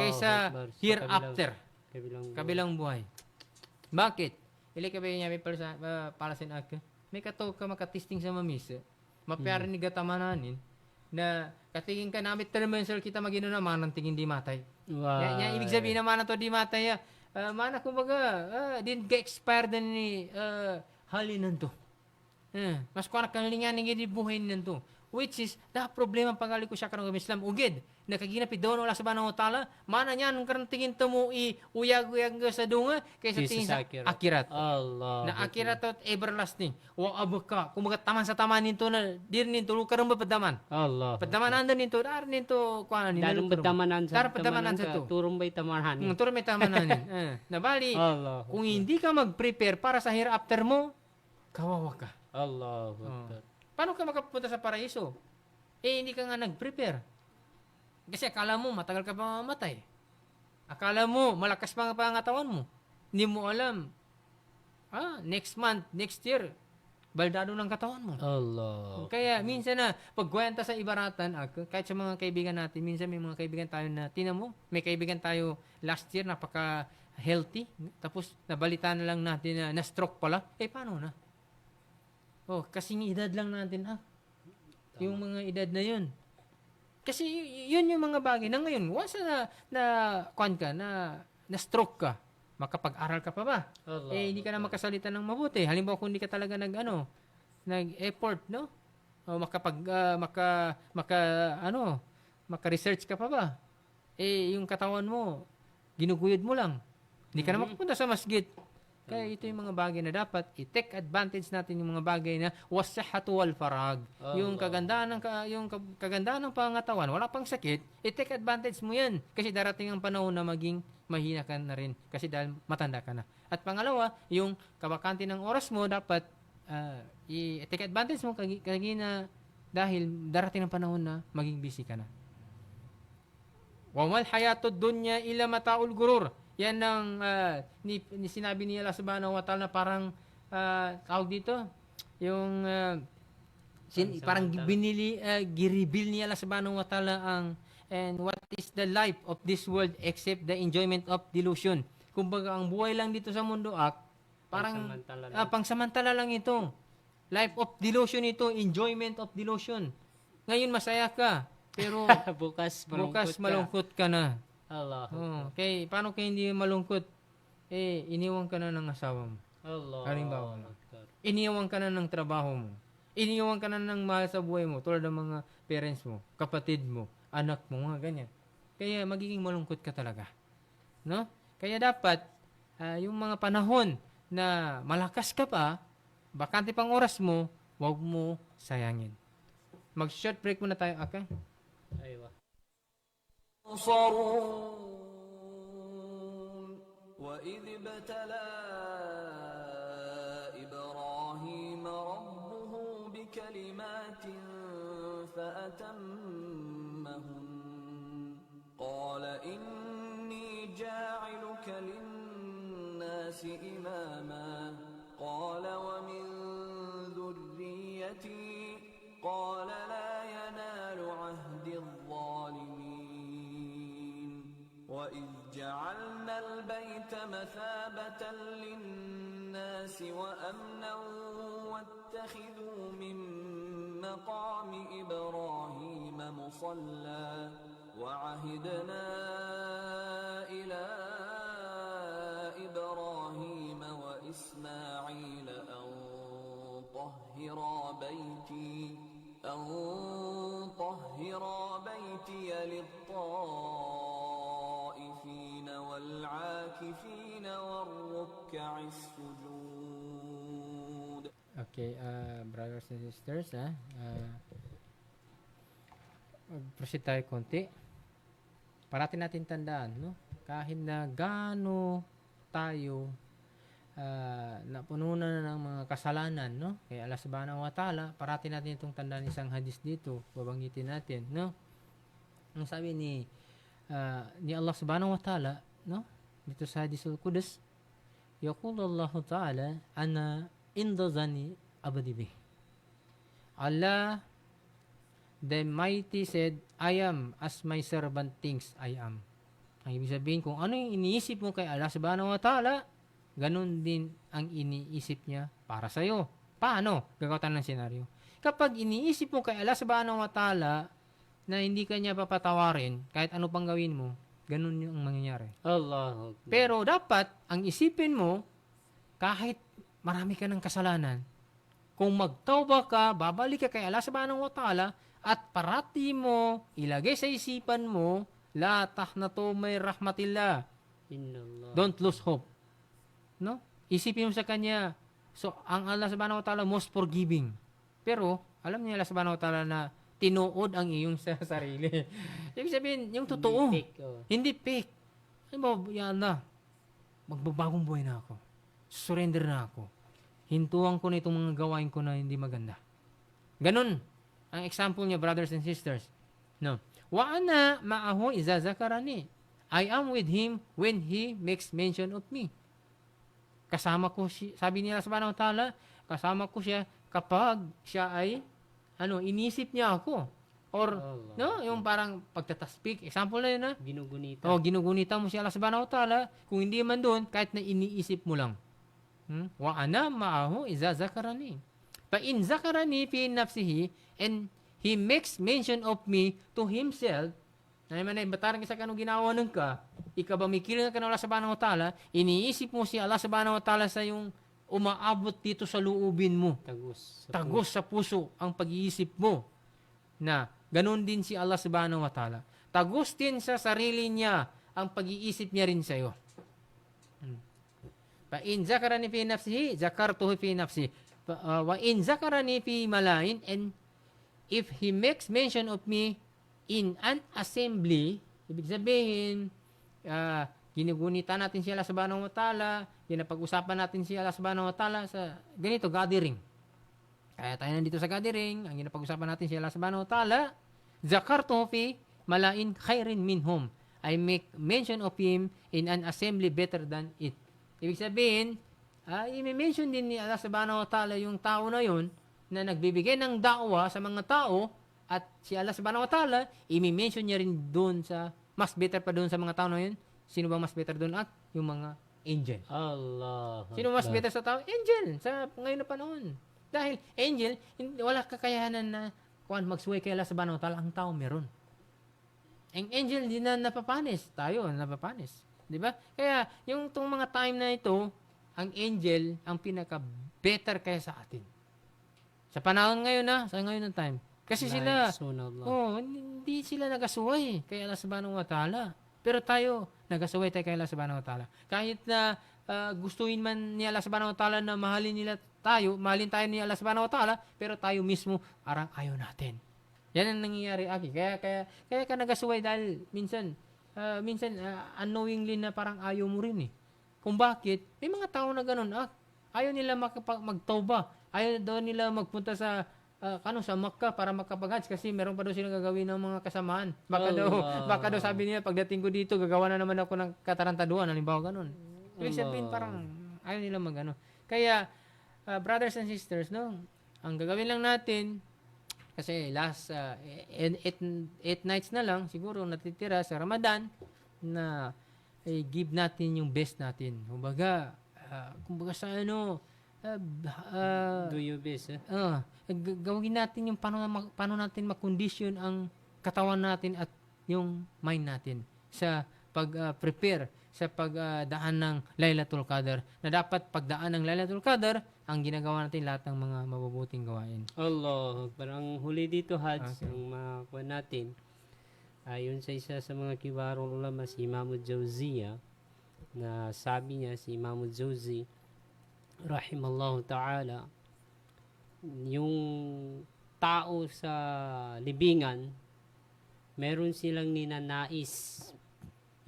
kaysa hereafter. Kabilang buhay. Bakit? Ili ka ba niya may palasin ak? May kataw ka makatisting sa mamisa. Mapiyari ni gatamananin na katingin ka namit termensal kita magino naman ng tingin di matay. Wow. Yan ibig sabihin naman na to di matay. Mana kumbaga, din ga-expire din ni halinan to. Mas kung nakalingan ni gini buhay nanto. Which is, problema pangali ko siya karong Islam. Ugid, nakaginapi doon wala sa banang utala, mana niyan, karang tingin to mo uyag-uyag sa dunga, kaysa tingin sa akirat. Allah. Na akirat at everlasting. Wa abaka, kumbaga taman sa taman nito na, dir nito, karang ba padaman? Allah. Padaman anda nito, dar nito, kuana nito. Darong pagtamanan sa pagtamanan sa to. Turong ba'y tamanan? Turong may tamanan. Nabali, kung hindi ka mag-prepare para sa hereafter mo, kawawa ka. Allah. Paano ka makapunta sa paraiso? Hindi ka nga nag-prepare. Kasi akala mo, matagal ka pa mamatay. Akala mo, malakas pa nga pangatawan mo. Hindi mo alam. Next month, next year, baldado ng katawan mo. Allah. Kaya minsan na, pagkwenta sa ibaratan, kahit sa mga kaibigan natin, minsan may mga kaibigan tayo na, tinan mo, may kaibigan tayo last year, napaka-healthy. Tapos, nabalita na lang natin na na-stroke pala. Paano na? Kasing edad lang natin, yung mga edad na yun. Kasi yun yung mga bagay na ngayon, once na stroke ka, makapag-aral ka pa ba? Hindi ka na makasalita ng mabuti. Halimbawa kung hindi ka talaga nag-effort, no? Maka-research ka pa ba? Yung katawan mo, ginuguyod mo lang. Hindi ka na makapunta sa masjid. Kaya ito yung mga bagay na dapat i-take advantage natin yung mga bagay na was-sihhatu wal farag. Yung kagandahan ng pangatawan, wala pang sakit, i-take advantage mo yan. Kasi darating ang panahon na maging mahina ka na rin. Kasi dahil matanda ka na. At pangalawa, yung kabakante ng oras mo, dapat i-take advantage mo kagina dahil darating ang panahon na maging busy ka na. Wa mal hayatud dunya illa mataul gurur. Yan ang sinabi ni Allah subhanahu wa ta'ala na parang tawag dito, yung parang giribil ni Allah subhanahu wa ta'ala and what is the life of this world except the enjoyment of delusion. Kumbaga ang buhay lang dito sa mundo parang pangsamantala lang ito. Life of delusion ito, enjoyment of delusion. Ngayon masaya ka, pero bukas malungkot ka na. Allah. Okay, paano kaya hindi malungkot? Iniwan ka na ng asawa mo. Allah. Halimbawa na. Iniwan ka na ng trabaho mo. Iniwan ka na ng mahal sa buhay mo, tulad ng mga parents mo, kapatid mo, anak mo, mga ganyan. Kaya magiging malungkot ka talaga. No? Kaya dapat, yung mga panahon na malakas ka pa, bakante pang oras mo, Huwag mo sayangin. Mag-short break muna tayo, okay? Aywa. ينصرون وإذ ابتلى إبراهيم ربه بكلمات فأتمهن قال إني جاعلك للناس إماما قال ومن ذريتي قال لا ينال عهد الظالمين وإذ جعلنا البيت مثابة للناس وأمنا واتخذوا من مقام إبراهيم مصلى وعهدنا إلى إبراهيم وإسماعيل أن طهرا بيتي للطائفين والعاكفين والركع السجود. Okay, brothers and sisters, proceed tayo konti. Parati natin tandaan, no? Kahit na gaano tayo napuno na ng mga kasalanan, no? Kaya Allah subhanahu wa ta'ala, parati natin itong tandaan, isang hadis dito, babanggitin natin, no? Ang sabi ni Allah subhanahu wa ta'ala, no? Dito sa hadisul Qudus, yaqulu Allah ta'ala, ana inda zani abdi bih. Allah the Mighty said, I am as my servant thinks I am. Ang ibig sabihin, kung ano yung iniisip mo kay Allah subhanahu wa ta'ala, ganun din ang iniisip niya para sa'yo. Paano? Gagawin ng senaryo. Kapag iniisip mo kay Allah subhanahu wa ta'ala na hindi ka niya papatawarin, kahit ano pang gawin mo, ganun yung mangyayari. Allah. Pero dapat, ang isipin mo, kahit marami ka ng kasalanan, kung magtawba ka, babalik ka kay Allah subhanahu wa ta'ala, at parati mo, ilagay sa isipan mo, la tahnatu may rahmatillah. Innallah. Don't lose hope. No? Isipin mo sa kanya. So, ang Allah subhanahu wa ta'ala most forgiving. Pero, alam niya Allah subhanahu wa ta'ala na tinuod ang iyong sarili. Ibig sabihin, yung totoo. Hindi fake, oh. Hindi fake. Ano ba, ya Allah, magbabagong buhay na ako. Surrender na ako. Hintuan ko na itong mga gawain ko na hindi maganda. Ganun. Ang example niya, brothers and sisters. No. Wa ana ma'ahu iza zakarani. I am with him when he makes mention of me. Kasama ko siya, sabi niya subhanahu wa ta'ala, kasama ko siya kapag siya ay inisip niya ako. Or Allah. no, yung parang pagtataspik, example na yun na. Ginugunita. Ginugunita mo si Allah subhanahu wa ta'ala, kung hindi man doon, kahit na iniisip mo lang. Wa ana ma'ahu iza zakarani. Pa in zakarani fi nafsihi, and he makes mention of me to himself, na naman ay batarang isa kanong ginawa ng ka, ikaw ba mikiling ka ng Allah subhanahu wa ta'ala, iniisip mo si Allah subhanahu wa ta'ala sa yung umaabot dito sa luubin mo. Tagos sa puso ang pag-iisip mo. Na ganun din si Allah subhanahu wa ta'ala. Tagos din sa sarili niya ang pag-iisip niya rin sa'yo. Pa in zakarani fi nafsihi, zakartuhu fi nafsihi. Wa in zakarani fi malain, and if he makes mention of me in an assembly, ibig sabihin, ginugunita natin si Allah subhanahu wa ta'ala, ginapag-usapan natin si Allah subhanahu wa ta'ala sa ganito, gathering. Kaya tayo nandito sa gathering, ang ginapag-usapan natin si Allah subhanahu wa ta'ala, zakartuhu fi malain khairin minhum. I make mention of him in an assembly better than it. Ibig sabihin, i-mention din ni Allah subhanahu wa ta'ala yung tao na yun na nagbibigay ng da'wa sa mga tao, at si Allah subhanahu wa ta'ala, i-mention niya rin doon sa, mas better pa doon sa mga tao na yun. Sino ba mas better doon? At yung mga angel. Allah. Sino mas better sa tao? Angel. Sa ngayon na panahon. Dahil angel, wala kakayahanan na magsuway kay Allah subhanahu wa ta'ala. Ang tao meron. Ang angel, hindi na napapanis. Tayo, napapanis. Diba? Kaya, yung itong mga time na ito, ang angel, ang pinaka-better kaya sa atin. Sa panahon ngayon sa ngayon ng time. Kasi sila, hindi sila nagasuway kay Allah subhanahu wa ta'ala. Pero tayo, nagasuway tayo kay Allah subhanahu wa ta'ala. Kahit na gustuin man ni Allah subhanahu wa ta'ala na mahalin nila tayo, mahalin tayo ni Allah Subhanahu wa Ta'ala, pero tayo mismo arang ayaw natin. Yan ang nangyayari, Aki. Kaya ka nagasuway dahil minsan unknowingly na parang ayaw mo rin eh. Kung bakit, may mga tao na ganun, ayaw nila magtauba. Ayaw daw nila magpunta sa sa Makkah para makapag-hajj kasi meron pa daw silang gagawin ng mga kasamaan. Baka daw sabi niya, pagdating ko dito, gagawa na naman ako ng katarantaduhan. Halimbawa ganun. Ibig sabihin parang ayaw nila magano. Kaya, brothers and sisters, no, ang gagawin lang natin, kasi last 8 nights na lang, siguro natitira sa Ramadan, na give natin yung best natin. Kumbaga sa Do your best. gawin natin yung paano natin makondisyon ang katawan natin at yung mind natin sa pag-prepare sa pagdaan ng Laylatul Qadr, na dapat pagdaan ng Laylatul Qadr ang ginagawa natin lahat ng mga mabubuting gawain. Allah, parang huli dito Hajj, ang makuha natin, ayon sa isa sa mga kibarong ulama, si Imam Jawziyah, na sabi niya, si Imam Jawzi rahimallahu ta'ala, yung tao sa libingan, meron silang ninanais.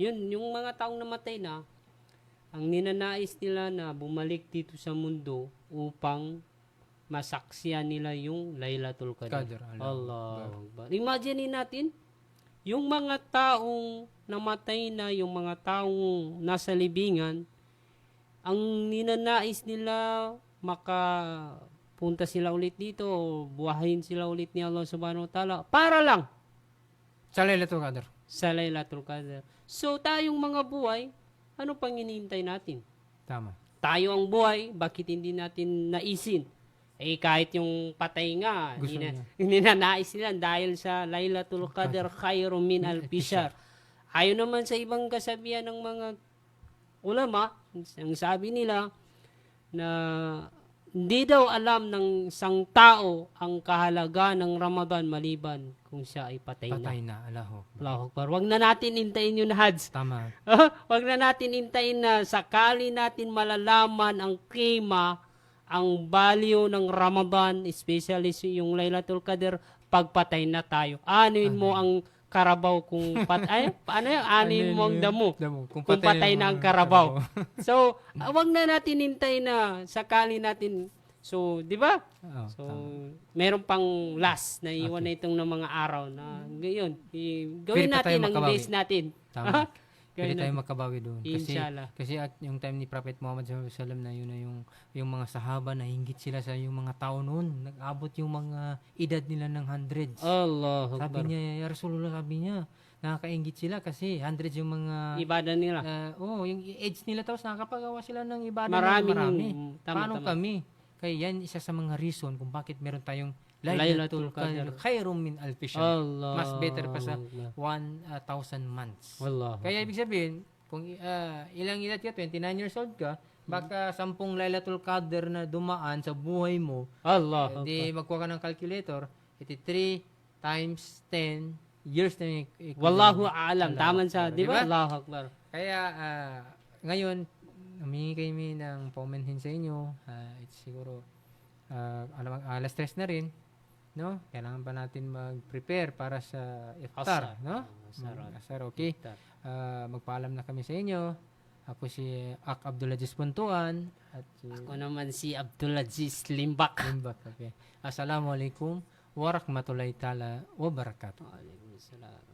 Yun, yung mga taong namatay na, ang ninanais nila na bumalik dito sa mundo upang masaksiyan nila yung Laylatul Qadr. Allah Akbar. Imagine natin, yung mga taong namatay na, yung mga taong nasa libingan, ang ninanais nila makapunta sila ulit dito, buhayin sila ulit ni Allah Subhanahu wa Ta'ala para lang Sa Laylatul Qadr. sa Laylatul Qadr. So tayong mga buhay, ano pang hinihintay natin? Tama. Tayo ang buhay, bakit hindi natin naisin? Kahit yung patay nga, Gusto niya. ninanais nila dahil sa Laylatul Qadr khairum min alfi shahr. Ayon naman sa ibang kasabihan ng mga ulama, ang sabi nila na hindi daw alam ng isang tao ang kahalaga ng Ramadan maliban kung siya ay patay na. Patay na. Allahu Akbar. Wag na natin hintayin yung Hajj. Tama. Wag na natin hintayin na sakali natin malalaman ang kima, ang value ng Ramadan, especially yung Laylatul Qadr, pagpatay na tayo. Anuin mo ang karabaw kung paano yun? Anuin mo ang damo. Kung patay na ang karabaw. So, wag na natin hintayin na sakali natin. So, di ba? So, meron pang last na iwan na itong ng mga araw na ngayon. Gawin natin ang base natin. Tama. Pwede tayo makabawi doon. Inshallah. Kasi at yung time ni Prophet Muhammad SAW na yun na yung mga sahaba na hinggit sila sa yung mga tao noon. Nag-abot yung mga edad nila ng hundreds. Allah Sabi Akbar. niya, ya Rasulullah, sabi niya, nakakainggit sila kasi hundreds yung mga Ibadah nila. yung age nila, tapos nakakapagawa sila ng ibadah Marami. marami. Paano kami? Kaya yan isa sa mga reason kung bakit meron tayong Laylatul Qadr khairum min alfi shahr. Mas better pa sa 1,000 months. Allah. Kaya ibig sabihin, kung ilang edad ka, 29 years old ka, baka 10 Laylatul Qadr na dumaan sa buhay mo, Allah. di magkuha ka ng calculator, 83 times 10 years na yung Wallahu a'lam. Taman sa, di ba? Allahu Akbar. Kaya ngayon, humingi kami ng paumanhin sa inyo. It's siguro alas 3 na rin. No? Kailangan pa natin mag-prepare para sa iftar, no? Asar, okay. Magpaalam na kami sa inyo. Ako si Ak Abdulaziz Puntuan at Ako naman si Abdulaziz Limbak. okay. Assalamualaikum warahmatullahi taala wabarakatuh. Waalaikumsalam.